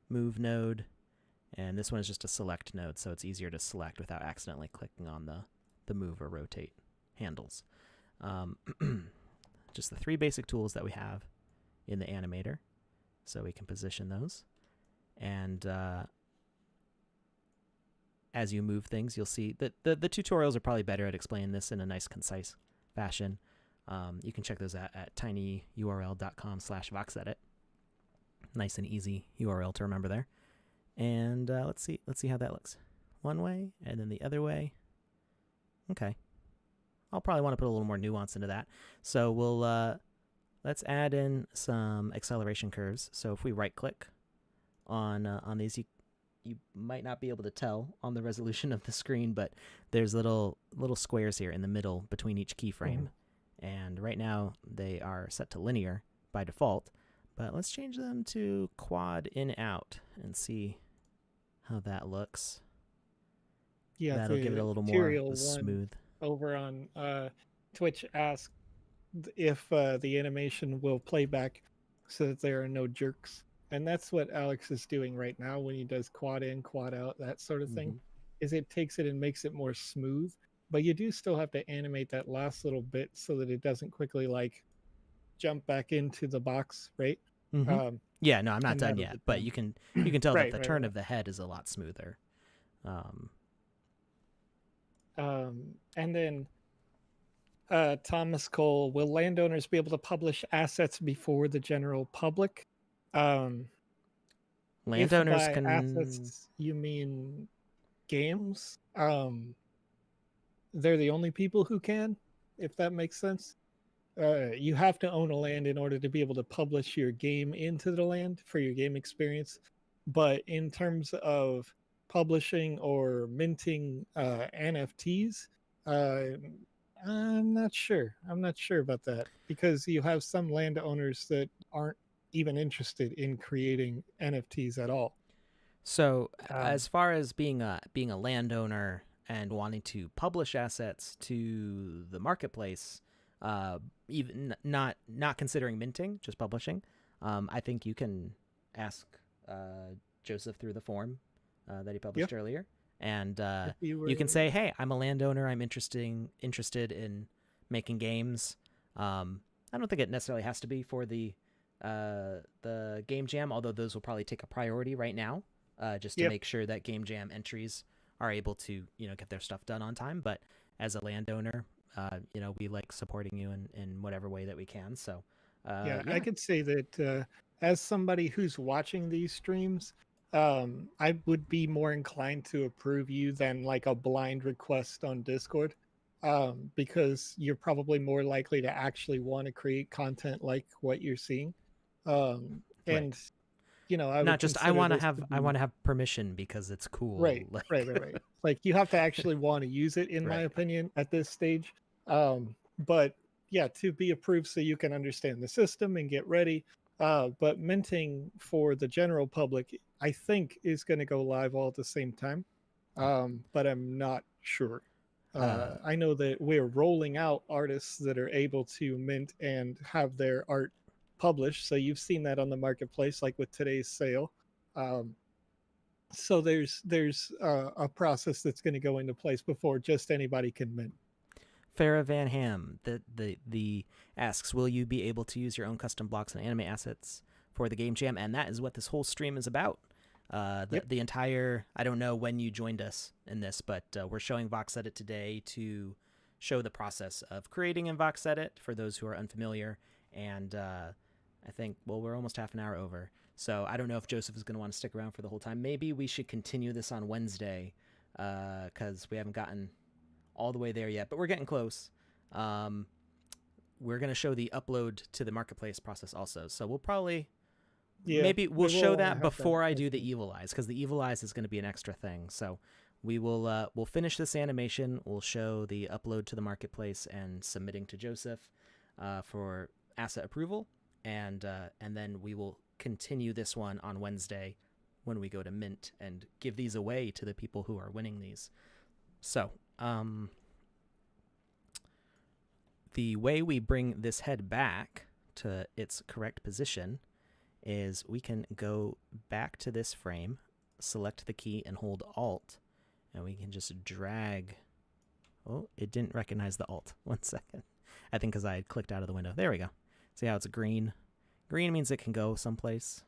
move node, and this one is just a select node, so it's easier to select without accidentally clicking on the move or rotate handles. Just the three basic tools that we have in the animator, so we can position those. And as you move things, you'll see that the tutorials are probably better at explaining this in a nice, concise fashion. You can check those out at tinyurl.com/VoxEdit. Nice and easy URL to remember there. And let's see how that looks. One way and then the other way. Okay. I'll probably want to put a little more nuance into that. So we'll let's add in some acceleration curves. So if we right click on these, you might not be able to tell on the resolution of the screen, but there's little squares here in the middle between each keyframe. And right now they are set to linear by default, but let's change them to quad in out and see how that looks. Yeah, that'll give it a little more smooth. Over on Twitch asked if the animation will play back so that there are no jerks. And that's what Alex is doing right now when he does quad in, quad out, that sort of thing, is it takes it and makes it more smooth. But you do still have to animate that last little bit so that it doesn't quickly like jump back into the box, right? Yeah, no, I'm not done yet, but you can tell that the turn of the head is a lot smoother. And then Thomas Cole, will landowners be able to publish assets before the general public? Um, if Landowners by can. assets you mean games, they're the only people who can, if that makes sense. You have to own a land in order to be able to publish your game into the land for your game experience. But in terms of publishing or minting NFTs, uh, I'm not sure. I'm not sure about that because you have some landowners that aren't even interested in creating NFTs at all. So, Um, as far as being a landowner and wanting to publish assets to the marketplace, even not considering minting, just publishing, I think you can ask Joseph through the form that he yeah, published earlier, and if you you can were, say, "Hey, I'm a landowner. I'm interested in making games." I don't think it necessarily has to be for the game jam, although those will probably take a priority right now, just to yep, make sure that game jam entries are able to get their stuff done on time. But as a landowner, we like supporting you in whatever way that we can. So, yeah, I yeah. could say that as somebody who's watching these streams, I would be more inclined to approve you than like a blind request on Discord, because you're probably more likely to actually want to create content like what you're seeing. Right. And I Not would just consider this to I want be to have permission because it's right, cool. right, Like, right, right. Like you have to actually want to use it, in my right. opinion, at this stage. But yeah, to be approved so you can understand the system and get ready. But minting for the general public, I think, is going to go live all at the same time. But I'm not sure. Uh, I know that we're rolling out artists that are able to mint and have their art published. So you've seen that on the marketplace, like with today's sale. Um, so there's a process that's going to go into place before just anybody can mint. Farah Van Ham the asks, will you be able to use your own custom blocks and anime assets for the game jam? And that is what this whole stream is about. Yep. The entire, I don't know when you joined us in this, but we're showing VoxEdit today to show the process of creating in VoxEdit for those who are unfamiliar. And I think, well, we're almost half an hour over. So I don't know if Joseph is going to want to stick around for the whole time. Maybe we should continue this on Wednesday because we haven't gotten all the way there yet, but we're getting close. Um, we're going to show the upload to the marketplace process also. So we'll probably, Yeah, maybe we'll we will show want to that have that. before I do the evil eyes, because the evil eyes is going to be an extra thing. So we'll finish this animation. We'll show the upload to the marketplace and submitting to Joseph for asset approval, and then we will continue this one on Wednesday when we go to mint and give these away to the people who are winning these. So, the way we bring this head back to its correct position is we can go back to this frame, select the key, and hold Alt, and we can just drag. Oh, it didn't recognize the Alt. 1 second. I think because I had clicked out of the window. There we go. See how it's green? Green means it can go someplace.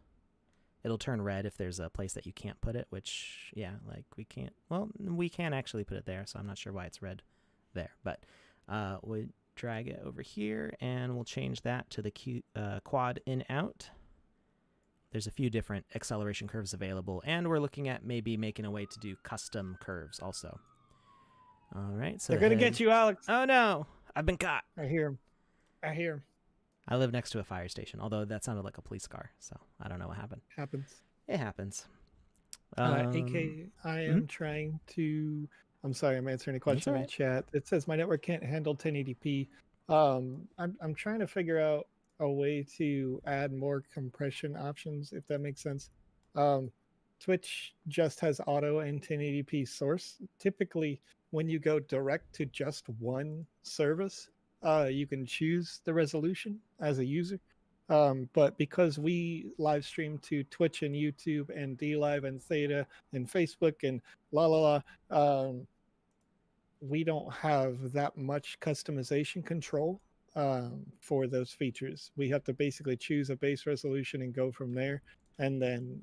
It'll turn red if there's a place that you can't put it, which, yeah, like we can't. Well, we can actually put it there, so I'm not sure why it's red there. But we drag it over here, and we'll change that to the quad in out. There's a few different acceleration curves available, and we're looking at maybe making a way to do custom curves also. All right, so They're gonna get you, Alex. Oh no, I've been caught. I hear him. I hear him. I live next to a fire station, although that sounded like a police car, so I don't know what happened. Happens. It happens. AK, I mhm. am trying to. I'm sorry, I'm answering a That's all question in right. chat. It says my network can't handle 1080p. I'm trying to figure out a way to add more compression options, if that makes sense. Um, Twitch just has auto and 1080p source. Typically, when you go direct to just one service, you can choose the resolution as a user. But because we live stream to Twitch and YouTube and D Live and Theta and Facebook and la la la, we don't have that much customization control for those features. We have to basically choose a base resolution and go from there. And then,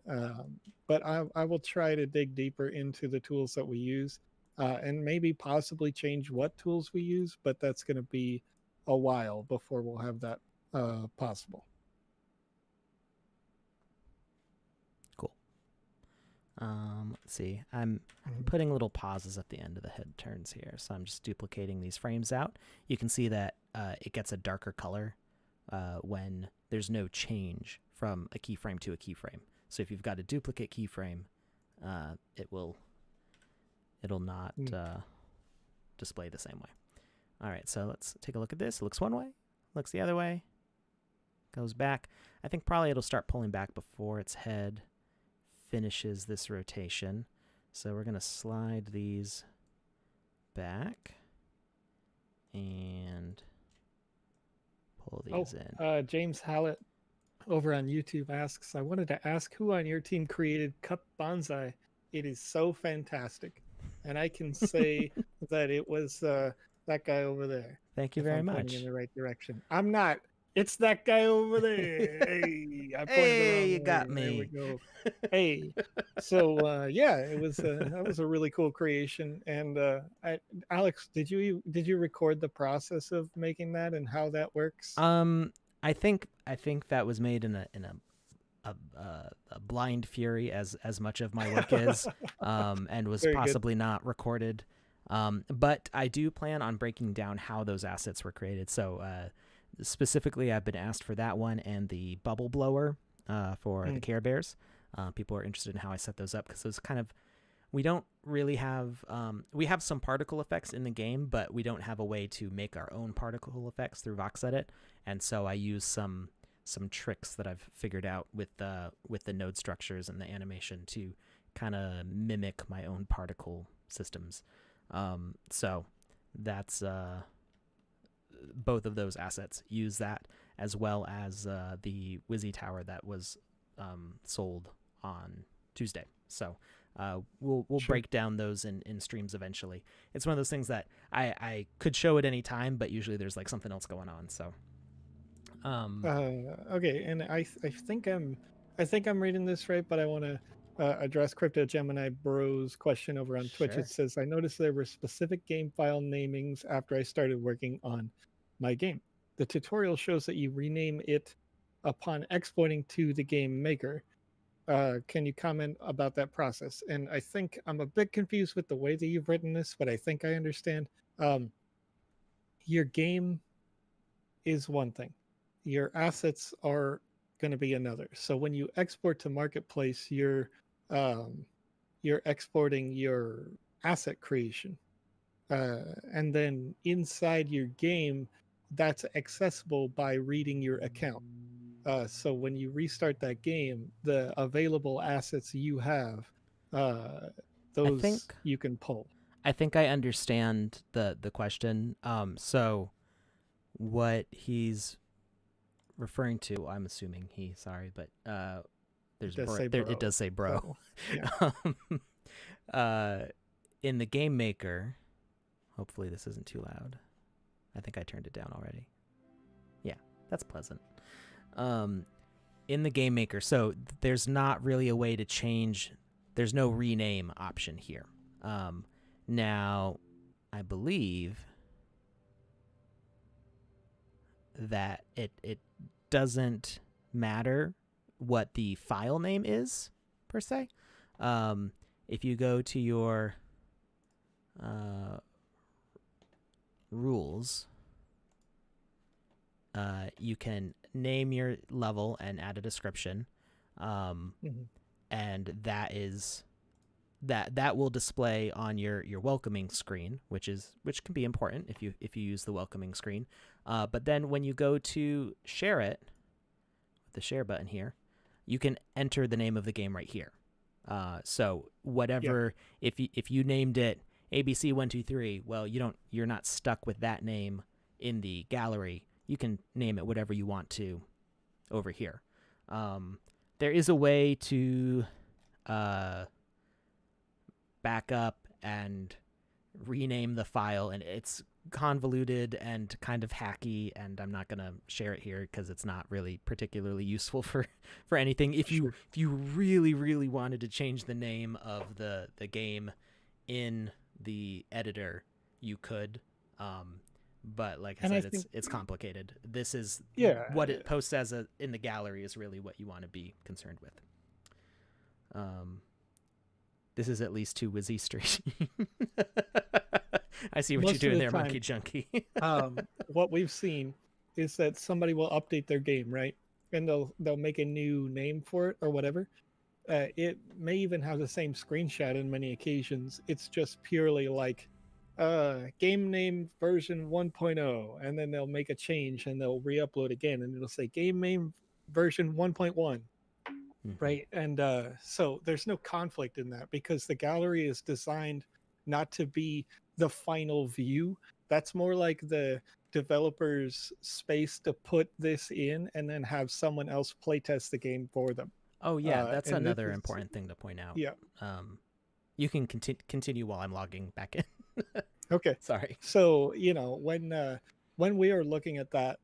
but I will try to dig deeper into the tools that we use. and maybe possibly change what tools we use, but that's going to be a while before we'll have that possible. Cool. Let's see. I'm Mhm. putting little pauses at the end of the head turns here, so I'm just duplicating these frames out. You can see that it gets a darker color when there's no change from a keyframe to a keyframe. So if you've got a duplicate keyframe, it'll not display the same way. All right, so let's take a look at this. It looks one way, looks the other way, goes back. I think probably it'll start pulling back before its head finishes this rotation. So we're going to slide these back and pull these in. James Hallett over on YouTube asks, I wanted to ask who on your team created Cup Bonsai. It is so fantastic. And I can say that it was that guy over there. Thank you if very I'm much. pointing in the right direction. I'm not. It's that guy over there. Hey, I pointed the wrong Hey, way. you got There we me. go. Hey, so yeah, it was that was a really cool creation. And Alex, did you record the process of making that and how that works? I think that was made in a blind fury as much of my work is, and was Very good. possibly not recorded. But I do plan on breaking down how those assets were created. So specifically, I've been asked for that one and the bubble blower for the Care Bears. People are interested in how I set those up because those kind of, we don't really have, we have some particle effects in the game, but we don't have a way to make our own particle effects through VoxEdit. And so I use some tricks that I've figured out with the node structures and the animation to kind of mimic my own particle systems. So that's both of those assets use that, as well as the Wizzy Tower that was sold on Tuesday. So we'll break down those in streams eventually. It's one of those things that I could show at any time, but usually there's like something else going on. So okay, and I think I'm reading this right, but I want to address Crypto Gemini Bros question over on Twitch. It says, I noticed there were specific game file namings after I started working on my game. The tutorial shows that you rename it upon exporting to the game maker. Can you comment about that process? And I think I'm a bit confused with the way that you've written this, but I think I understand. Your game is one thing. Your assets are going to be another. So when you export to marketplace, you're exporting your asset creation, and then inside your game, that's accessible by reading your account. So when you restart that game, the available assets you have, those you can pull. I think I understand the question. So what he's referring to, I'm assuming but it does say bro. So, yeah. In the game maker, hopefully this isn't too loud. I think I turned it down already. Yeah, that's pleasant. In the game maker, so there's not really a way to change. There's no rename option here. Now, I believe that it doesn't matter what the file name is per se. If you go to your rules, you can name your level and add a description, and that will display on your welcoming screen, which can be important if you use the welcoming screen. But then when you go to share it with the share button here, you can enter the name of the game right here. So whatever, if you named it ABC123, well, you're not stuck with that name in the gallery. You can name it whatever you want to over here. There is a way to back up and rename the file, and it's convoluted and kind of hacky, and I'm not going to share it here because it's not really particularly useful for anything. If you really, really wanted to change the name of the game in the editor, you could. But like I And I said, think, it's complicated. This is yeah, what it posts as in the gallery is really what you want to be concerned with. This is at least too Wizzy Street. I see what you're most of doing the there, time, Monkey Junkie. what we've seen is that somebody will update their game, right? And they'll make a new name for it or whatever. It may even have the same screenshot in many occasions. It's just purely like game name version 1.0, and then they'll make a change and they'll re-upload again, and it'll say game name version 1.1. Right. And so there's no conflict in that because the gallery is designed not to be the final view. That's more like the developer's space to put this in and then have someone else playtest the game for them. Oh yeah, that's And this another is, important thing to point out. yeah. You can continue while I'm logging back in. Okay. Sorry. So, when we are looking at that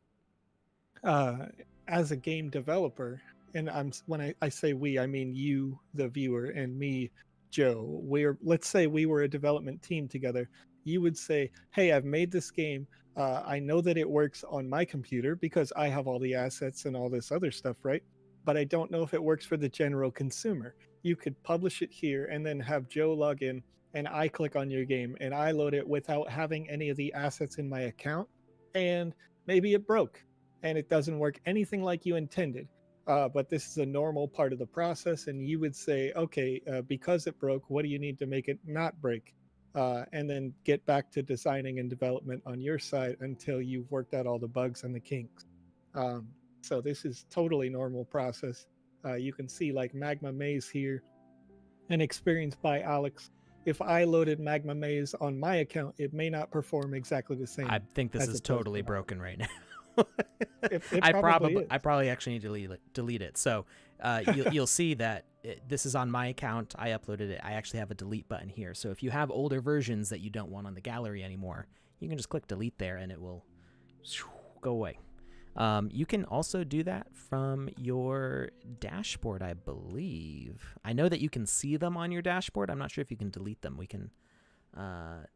as a game developer, and when I say we, I mean you, the viewer, and me, Joe. Let's say we were a development team together. You would say, "Hey, I've made this game. I know that it works on my computer because I have all the assets and all this other stuff, right? But I don't know if it works for the general consumer. You could publish it here and then have Joe log in, and I click on your game and I load it without having any of the assets in my account, and maybe it broke and it doesn't work anything like you intended." But this is a normal part of the process, and you would say, okay, because it broke, what do you need to make it not break? And then get back to designing and development on your side until you've worked out all the bugs and the kinks. So this is totally normal process. You can see like Magma Maze here, an experience by Alex. If I loaded Magma Maze on my account, it may not perform exactly the same. I think this is totally broken right now. It I probably probably actually need to delete it. So you'll see that this is on my account. I uploaded it. I actually have a delete button here. So if you have older versions that you don't want on the gallery anymore, you can just click delete there and it will go away. You can also do that from your dashboard, I believe. I know that you can see them on your dashboard. I'm not sure if you can delete them. We can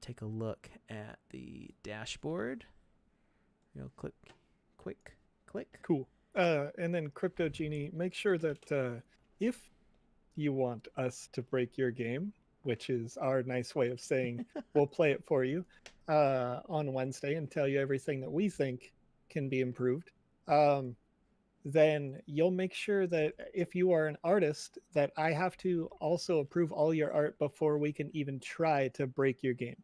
take a look at the dashboard. Click. Cool. And then Crypto Genie, make sure that if you want us to break your game, which is our nice way of saying we'll play it for you on Wednesday and tell you everything that we think can be improved, then you'll make sure that if you are an artist, that I have to also approve all your art before we can even try to break your game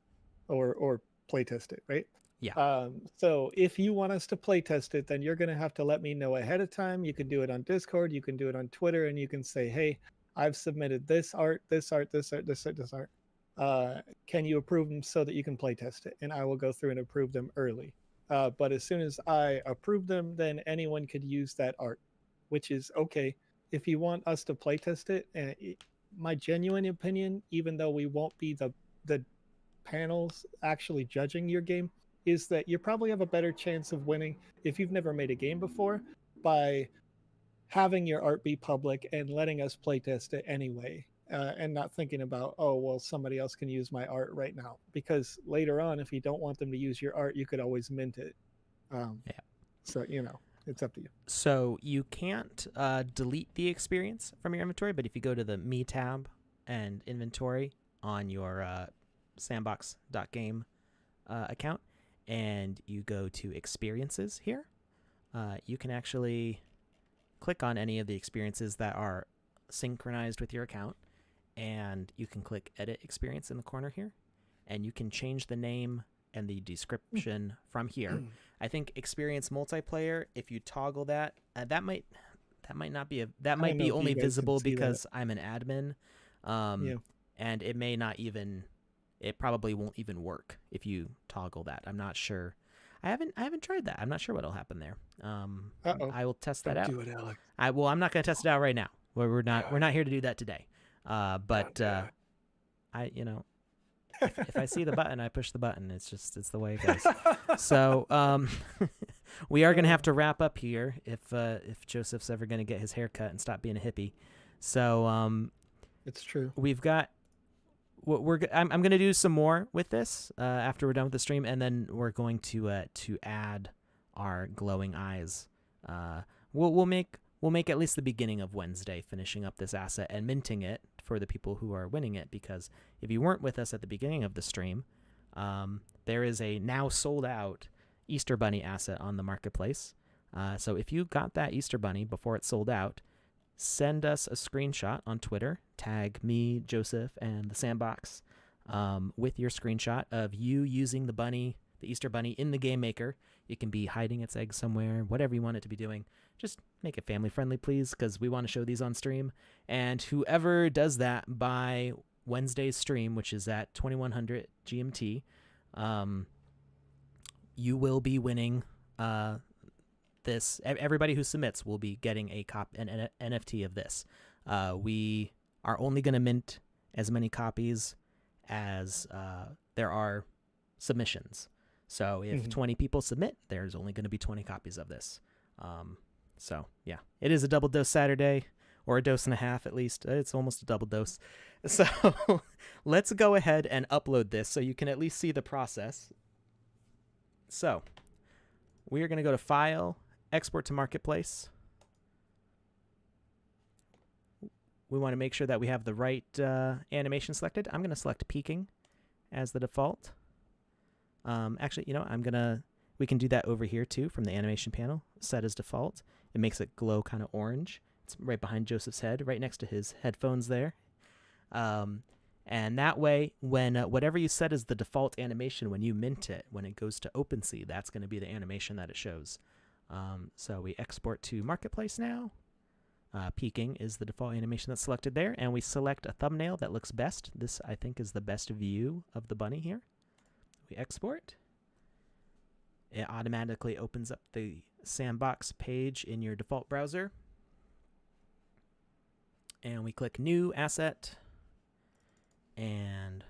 or playtest it, right? Yeah. So if you want us to play test it, then you're going to have to let me know ahead of time. You can do it on Discord, you can do it on Twitter, and you can say, hey, I've submitted this art. Can you approve them so that you can play test it? And I will go through and approve them early. But as soon as I approve them, then anyone could use that art, which is okay. If you want us to play test it, my genuine opinion, even though we won't be the panels actually judging your game, is that you probably have a better chance of winning if you've never made a game before by having your art be public and letting us playtest it anyway, and not thinking about, oh, well, somebody else can use my art right now. Because later on, if you don't want them to use your art, you could always mint it. Yeah. So, it's up to you. So you can't delete the experience from your inventory, but if you go to the Me tab and inventory on your sandbox.game account, and you go to experiences here, you can actually click on any of the experiences that are synchronized with your account, and you can click edit experience in the corner here, and you can change the name and the description from here. I think experience multiplayer, if you toggle that, that might be only visible because I'm an admin, and it may not even. It probably won't even work if you toggle that. I'm not sure. I haven't tried that. I'm not sure what'll happen there. I will test that out. Don't do it, Alex. I'm not going to test it out right now. We're not here to do that today. But if I see the button, I push the button. It's the way it goes. So we are going to have to wrap up here if Joseph's ever going to get his hair cut and stop being a hippie. So it's true. We've got I'm going to do some more with this after we're done with the stream, and then we're going to add our glowing eyes. We'll make at least the beginning of Wednesday finishing up this asset and minting it for the people who are winning it, because if you weren't with us at the beginning of the stream, there is a now sold out Easter Bunny asset on the marketplace. So if you got that Easter Bunny before it sold out, send us a screenshot on Twitter, tag me, Joseph, and the Sandbox with your screenshot of you using the Easter Bunny in the Game Maker. It can be hiding its eggs somewhere, whatever you want it to be doing. Just make it family friendly, please, because we want to show these on stream. And whoever does that by Wednesday's stream, which is at 2100 GMT, you will be winning this. Everybody who submits will be getting an NFT of this. We are only going to mint as many copies as there are submissions. So if 20 people submit, there's only going to be 20 copies of this. So yeah, it is a double dose Saturday, or a dose and a half at least. It's almost a double dose. So let's go ahead and upload this so you can at least see the process. So we are going to go to File, Export to Marketplace. We want to make sure that we have the right animation selected. I'm going to select peaking as the default. Actually, we can do that over here too from the animation panel. Set as default. It makes it glow kind of orange. It's right behind Joseph's head, right next to his headphones there. And that way, when whatever you set as the default animation, when you mint it, when it goes to OpenSea, that's going to be the animation that it shows. So we export to Marketplace now. Peaking is the default animation that's selected there, and we select a thumbnail that looks best. This, I think, is the best view of the bunny here. We export. It automatically opens up the Sandbox page in your default browser. And we click New Asset. And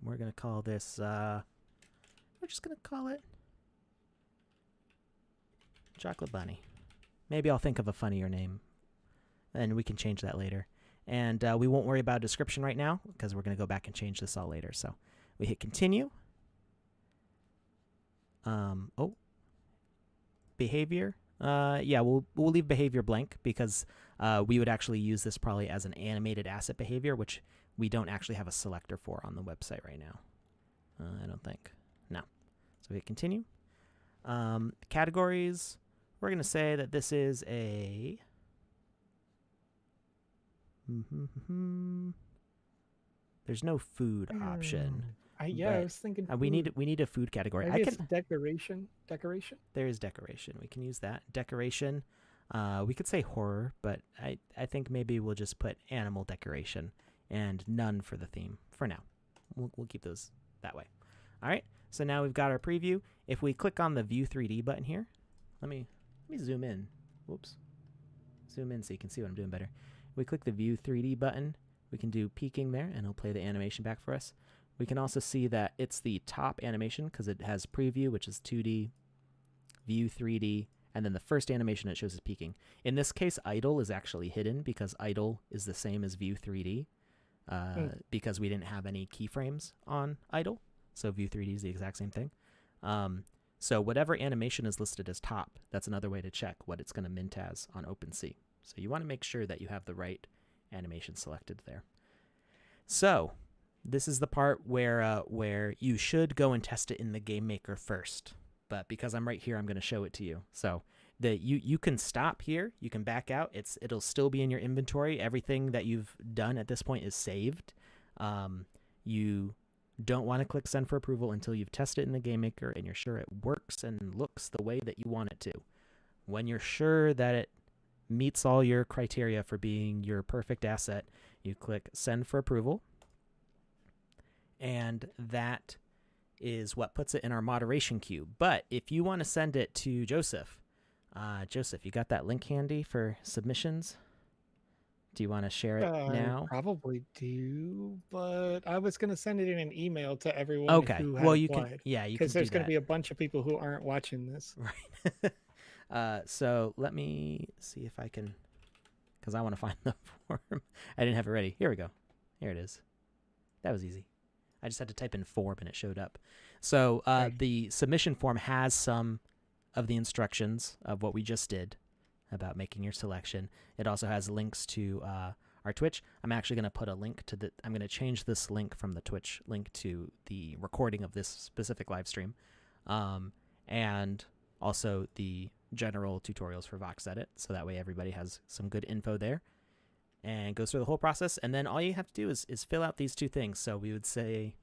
we're going to call this, we're just going to call it Chocolate Bunny. Maybe I'll think of a funnier name, and we can change that later. And we won't worry about a description right now, because we're going to go back and change this all later. So we hit Continue. Behavior. Yeah, we'll leave behavior blank, because we would actually use this probably as an animated asset behavior, which we don't actually have a selector for on the website right now. I don't think. No. So we hit Continue. Categories. We're going to say that this is a... There's no food option. I was thinking food. We need a food category. Maybe it's decoration. Decoration? There is decoration. We can use that. Decoration. We could say horror, but I think maybe we'll just put animal decoration and none for the theme for now. We'll keep those that way. All right. So now we've got our preview. If we click on the View 3D button here, let me zoom in. Whoops. Zoom in so you can see what I'm doing better. We click the View 3D button. We can do peaking there, and it'll play the animation back for us. We can also see that it's the top animation because it has preview, which is 2D, View 3D, and then the first animation it shows is peaking. In this case, idle is actually hidden because idle is the same as View 3D because we didn't have any keyframes on idle. So View 3D is the exact same thing. So whatever animation is listed as top, that's another way to check what it's going to mint as on OpenSea. So you want to make sure that you have the right animation selected there. So this is the part where you should go and test it in the Game Maker first. But because I'm right here, I'm going to show it to you. So you can stop here. You can back out. It'll still be in your inventory. Everything that you've done at this point is saved. You don't want to click Send for approval until you've tested it in the Game Maker and you're sure it works and looks the way that you want it to. When you're sure that it meets all your criteria for being your perfect asset, you click Send for approval. And that is what puts it in our moderation queue. But if you want to send it to Joseph, Joseph, you got that link handy for submissions? Do you want to share it now? Probably do, but I was going to send it in an email to everyone who has you applied. Yeah, you can. Because there's going to be a bunch of people who aren't watching this. Right. So let me see if I can, because I want to find the form. I didn't have it ready. Here we go. Here it is. That was easy. I just had to type in form and it showed up. So Right. the submission form has some of the instructions of what we just did about making your selection. It also has links to our Twitch. I'm actually going to put a link to the. I'm going to change this link from the Twitch link to the recording of this specific live stream, and also the general tutorials for VoxEdit, so that way everybody has some good info there, and goes through the whole process. And then all you have to do is fill out these two things. So we would say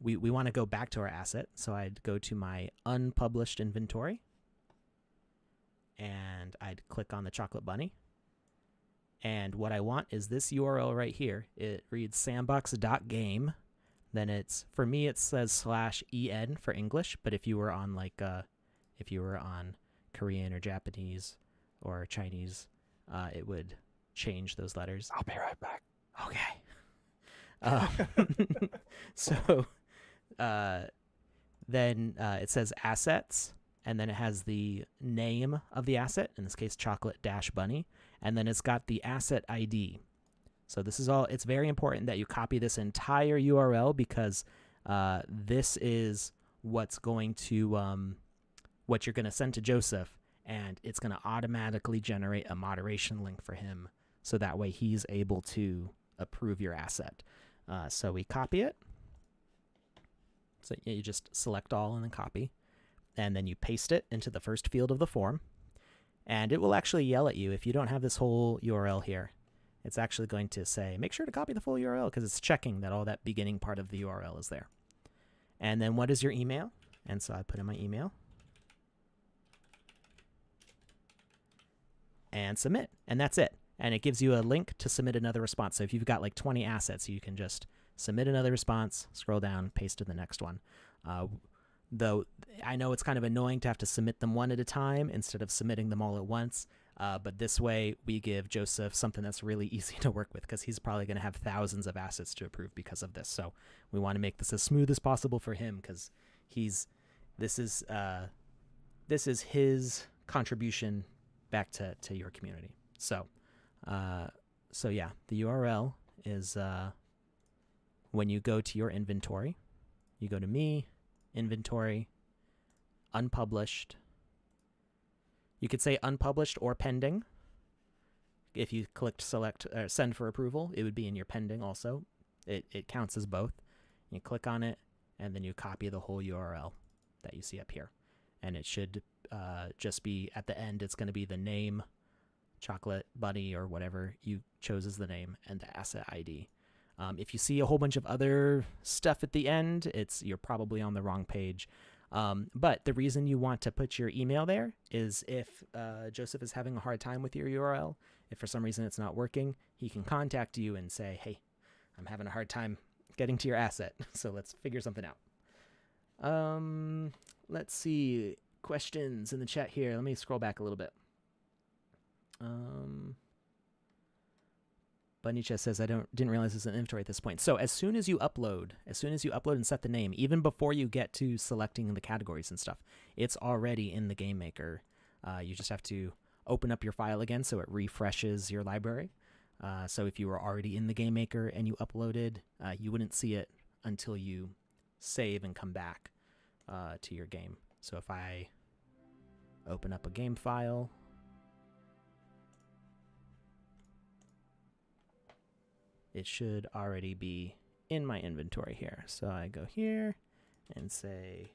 we want to go back to our asset. So I'd go to my unpublished inventory, and I'd click on the chocolate bunny. And what I want is this URL right here. It reads sandbox.game. Then it's, for me, it says /en for English. But if you were on if you were on Korean or Japanese or Chinese, it would change those letters. I'll be right back. Okay. So then it says assets, and then it has the name of the asset, in this case, chocolate-bunny, and then it's got the asset ID. So this is all, it's very important that you copy this entire URL, because this is what's going to, what you're going to send to Joseph, and it's going to automatically generate a moderation link for him, so that way he's able to approve your asset. So we copy it. So you just select all and then copy. And then you paste it into the first field of the form. And it will actually yell at you if you don't have this whole URL here. It's actually going to say, make sure to copy the full URL, because it's checking that all that beginning part of the URL is there. And then what is your email? And so I put in my email. And submit. And that's it. And it gives you a link to submit another response. So if you've got like 20 assets, you can just submit another response, scroll down, paste to the next one. Though I know it's kind of annoying to have to submit them one at a time instead of submitting them all at once. But this way we give Joseph something that's really easy to work with, because he's probably going to have thousands of assets to approve because of this. So we want to make this as smooth as possible for him, because this is his contribution back to your community. So yeah, the URL is when you go to your inventory, you go to me, inventory, unpublished. You could say unpublished or pending. If you clicked select or send for approval, it would be in your pending also. It counts as both. You click on it, and then you copy the whole URL that you see up here. And it should just be at the end, it's going to be the name, chocolate bunny, or whatever you chose as the name, and the asset ID. If you see a whole bunch of other stuff at the end, you're probably on the wrong page. But the reason you want to put your email there is if Joseph is having a hard time with your URL, if for some reason it's not working, he can contact you and say, hey, I'm having a hard time getting to your asset, so let's figure something out. Let's see. Questions in the chat here. Let me scroll back a little bit. Bunnycha says, I didn't realize it's an inventory at this point. So as soon as you upload and set the name, even before you get to selecting the categories and stuff, it's already in the Game Maker. You just have to open up your file again so it refreshes your library. So if you were already in the Game Maker and you uploaded, you wouldn't see it until you save and come back to your game. So if I open up a game file, it should already be in my inventory here. So I go here and say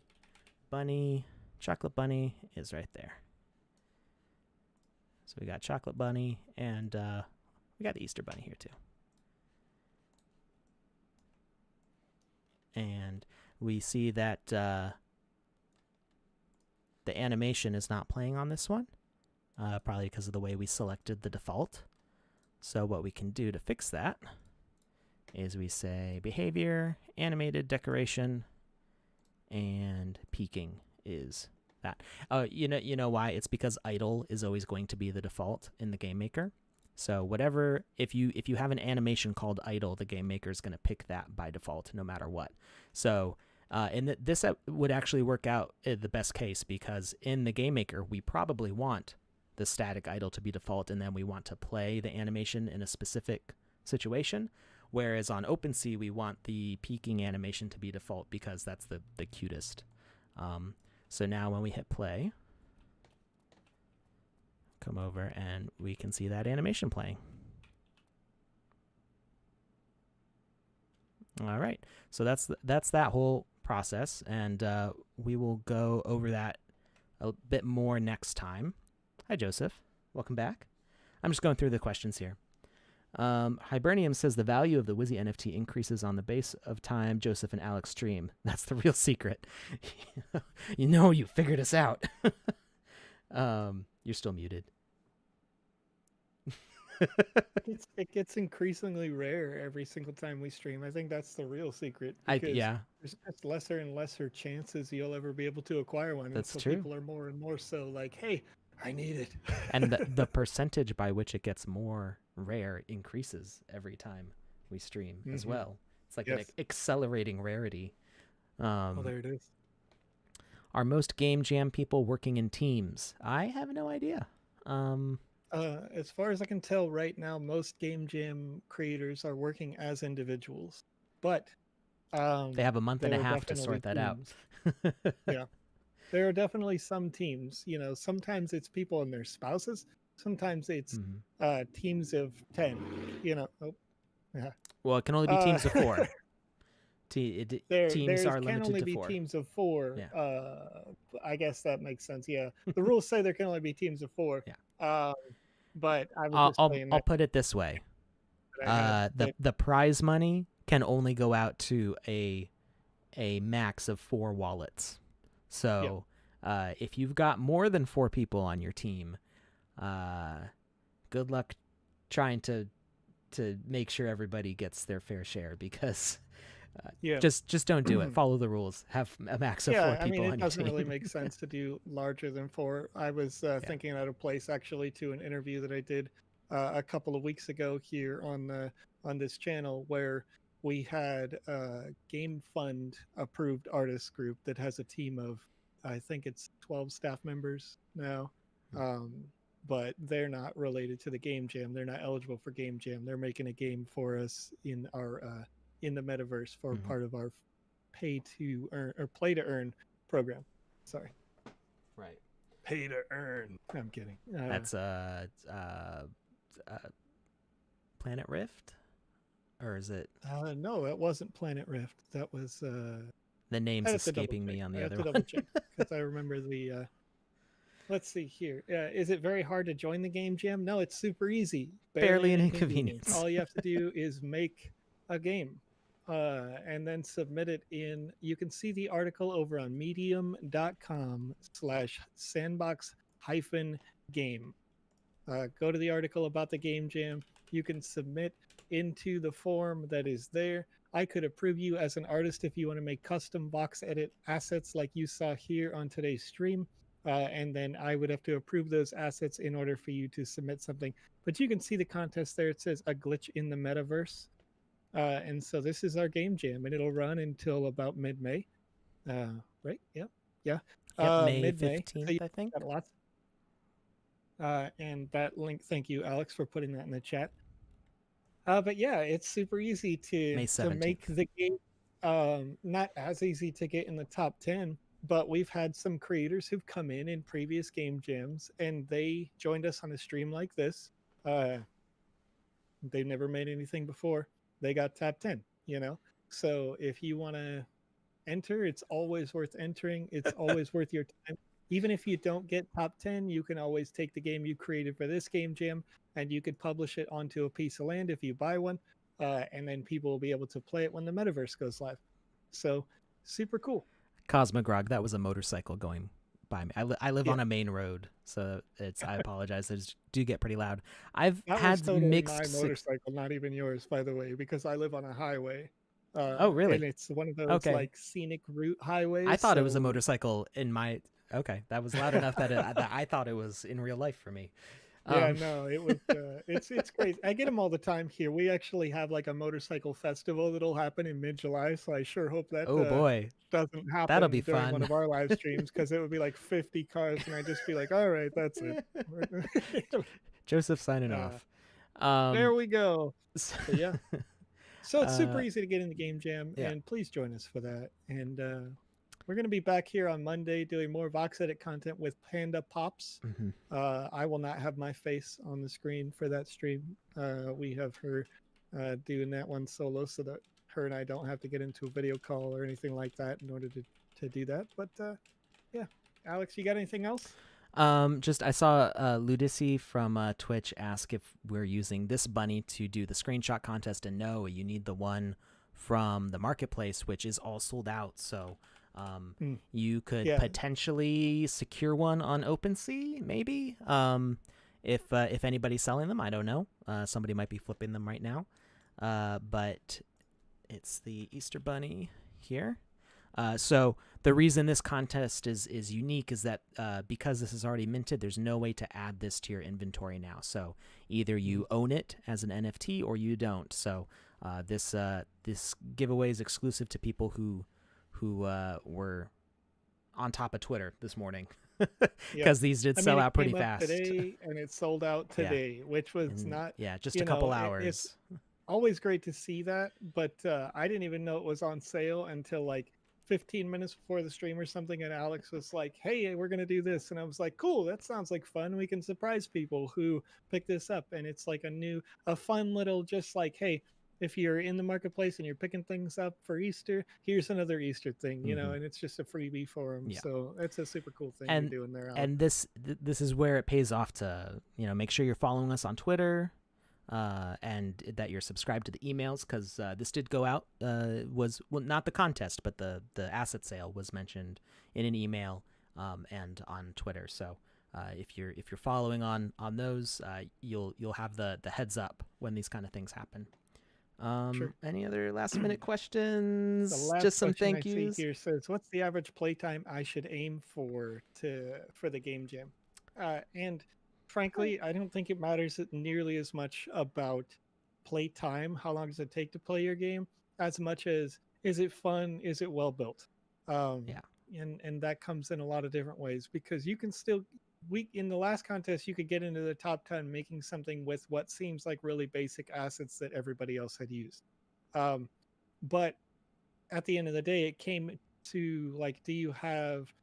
bunny, chocolate bunny is right there. So we got chocolate bunny, and we got the Easter bunny here too. And we see that the animation is not playing on this one, probably because of the way we selected the default. So what we can do to fix that is we say behavior, animated decoration, and peaking is that. You know why? It's because idle is always going to be the default in the Game Maker. So whatever, if you have an animation called idle, the Game Maker is going to pick that by default, no matter what. So this would actually work out in the best case, because in the Game Maker we probably want the static idle to be default, and then we want to play the animation in a specific situation. Whereas on OpenSea, we want the peaking animation to be default because that's the cutest. So now when we hit play, come over and we can see that animation playing. All right, so that's that whole process, and we will go over that a bit more next time. Hi, Joseph. Welcome back. I'm just going through the questions here. Hibernium says the value of the Wizzy NFT increases on the base of time Joseph and Alex stream. That's the real secret. You figured us out. You're still muted. It gets increasingly rare every single time we stream. I think that's the real secret. Yeah. There's just lesser and lesser chances you'll ever be able to acquire one. That's and so true. People are more and more so like, hey, I need it. And the percentage by which it gets more rare increases every time we stream as well. It's like an accelerating rarity. Oh, there it is. Are most game jam people working in teams? I have no idea. As far as I can tell right now, most game jam creators are working as individuals, but they have a month and a half to sort that out. Yeah. There are definitely some teams, sometimes it's people and their spouses. Sometimes it's teams of 10, Oh, yeah. Well, it can only be teams of 4. Teams are limited can only to be 4. Teams of 4. Yeah. I guess that makes sense. Yeah. The rules say there can only be teams of 4. Yeah. But I was just saying I'll put it this way. The prize money can only go out to a max of 4 wallets. So if you've got more than 4 people on your team, good luck trying to make sure everybody gets their fair share, because just don't do it. Follow the rules. Have a max of 4 people on your team. It doesn't really make sense to do larger than 4. I was thinking out of place actually to an interview that I did a couple of weeks ago here on this channel, where we had a Game Fund approved artist group that has a team of, I think it's 12 staff members now. But they're not related to the Game Jam. They're not eligible for Game Jam. They're making a game for us in our in the Metaverse for part of our pay to earn or play to earn program. Sorry. Right. Pay to earn. I'm kidding. That's Planet Rift, or is it? No, it wasn't Planet Rift. That was the name's escaping me on the other one. Double check because I remember the. Let's see here. Is it very hard to join the Game Jam? No, it's super easy. Barely an inconvenience. All you have to do is make a game and then submit it in. You can see the article over on medium.com/sandbox-game. Go to the article about the Game Jam. You can submit into the form that is there. I could approve you as an artist if you want to make custom VoxEdit assets like you saw here on today's stream. And then I would have to approve those assets in order for you to submit something. But you can see the contest there. It says a glitch in the Metaverse. And so this is our Game Jam, and it'll run until about mid-May. Right? Yeah. May mid-May. 15th, So I think. got lots. And that link, thank you, Alex, for putting that in the chat. But yeah, it's super easy to make the game. Not as easy to get in the top 10. But we've had some creators who've come in previous Game Jams, and they joined us on a stream like this. They've never made anything before. They got top 10, So if you want to enter, it's always worth entering. It's always worth your time. Even if you don't get top 10, you can always take the game you created for this Game Jam, and you could publish it onto a piece of land if you buy one, and then people will be able to play it when the Metaverse goes live. So super cool. Cosmogrog, that was a motorcycle going by me. I live on a main road, so I apologize. It do get pretty loud. I've had mixed. My motorcycle, not even yours, by the way, because I live on a highway. Oh, really? And it's one of those like scenic route highways. I thought it was a motorcycle in my. Okay, that was loud enough that I thought it was in real life for me. Yeah, no, it was. It's crazy. I get them all the time here. We actually have like a motorcycle festival that'll happen in mid-July, so I sure hope that. Oh boy, doesn't happen. That'll be during fun. One of our live streams, because it would be like 50 cars, and I'd just be like, "All right, that's it." Joseph signing off. There we go. So, yeah. So it's super easy to get in the game jam, Yeah. and please join us for that. And we're going to be back here on Monday doing more VoxEdit content with Panda Pops. Mm-hmm. I will not have my face on the screen for that stream. We have her doing that one solo so that her and I don't have to get into a video call or anything like that in order to do that. But yeah, Alex, you got anything else? Just I saw Ludici from Twitch ask if we're using this bunny to do the screenshot contest, and no, you need the one from the marketplace, which is all sold out. So you could potentially secure one on OpenSea, maybe. If anybody's selling them, I don't know. Somebody might be flipping them right now. But it's the Easter Bunny here. So the reason this contest is unique is that because this is already minted, there's no way to add this to your inventory now. So either you own it as an NFT or you don't. So this giveaway is exclusive to people who were on top of Twitter this morning, because these did sell out pretty fast today, and it sold out today, which was not just a couple hours. It's always great to see that, but I didn't even know it was on sale until like 15 minutes before the stream or something, and Alex was like, hey, we're gonna do this, and I was like, cool, that sounds like fun. We can surprise people who pick this up, and it's like a fun little, just like, hey, if you're in the marketplace and you're picking things up for Easter, here's another Easter thing, you know, and it's just a freebie for them. So it's a super cool thing you're doing there, Alex. And this is where it pays off to, make sure you're following us on Twitter, and that you're subscribed to the emails, because this did go out. Was not the contest, but the asset sale was mentioned in an email and on Twitter. So if you're following on those, you'll have the heads up when these kind of things happen. Sure. Any other last minute questions? The last Just some question thank I yous. see here says, what's the average playtime I should aim for the game jam? And frankly, I don't think it matters nearly as much about play time, how long does it take to play your game, as much as, is it fun, is it well built? And that comes in a lot of different ways, because you can still, in the last contest, you could get into the top 10 making something with what seems like really basic assets that everybody else had used. But at the end of the day, it came to, like, do you have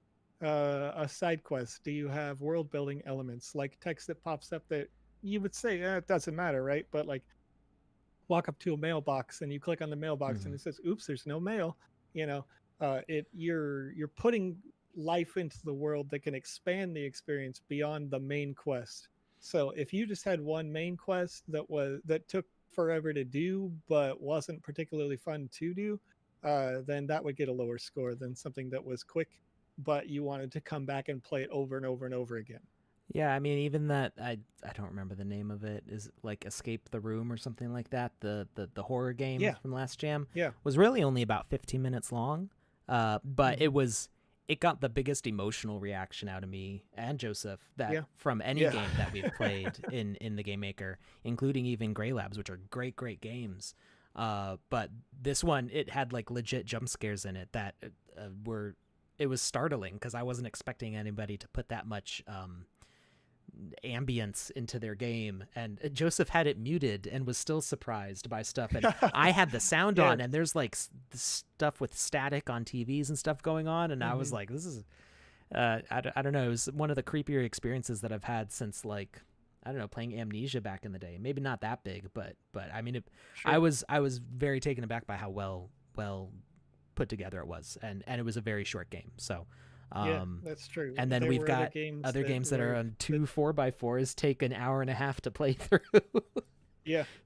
a side quest? Do you have world building elements, like text that pops up that you would say, it doesn't matter, right? But like, walk up to a mailbox and you click on the mailbox and it says, oops, there's no mail. You're putting life into the world that can expand the experience beyond the main quest. So if you just had one main quest that took forever to do but wasn't particularly fun to do, then that would get a lower score than something that was quick but you wanted to come back and play it over and over and over again. Yeah, I mean, even that, I don't remember the name of it, is like Escape the Room or something like that, the horror game from last jam, was really only about 15 minutes long, but it got the biggest emotional reaction out of me and Joseph from any game that we've played in the Game Maker, including even Grey Labs, which are great games. But this one, it had like legit jump scares in it that it was startling, because I wasn't expecting anybody to put that much ambience into their game, and Joseph had it muted and was still surprised by stuff, and I had the sound on, and there's like stuff with static on TVs and stuff going on, and I was like, this is I don't know, it was one of the creepier experiences that I've had since, like, I don't know, playing Amnesia back in the day. Maybe not that big, but I mean, I was very taken aback by how well put together it was, and it was a very short game. So that's true. And then we've got other games that are on 2 4x4s take an hour and a half to play through.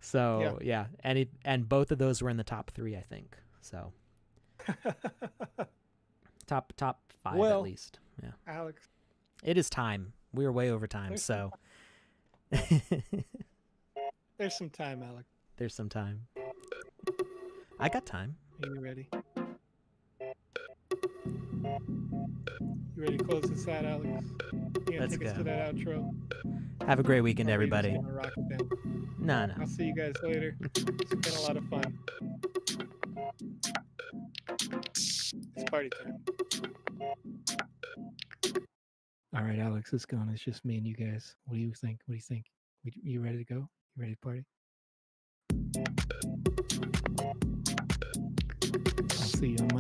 So and both of those were in the top 3, I think. So top 5 at least. Yeah, Alex, it is time. We are way over time. So there's some time, Alex. There's some time. I got time. Are you ready? You ready to close this out, Alex? Let's take us go. to that outro. Have a great weekend, everybody. Rock it down. No. I'll see you guys later. It's been a lot of fun. It's party time. All right, Alex, it's gone. It's just me and you guys. What do you think? You ready to go? You ready to party? see you on Monday.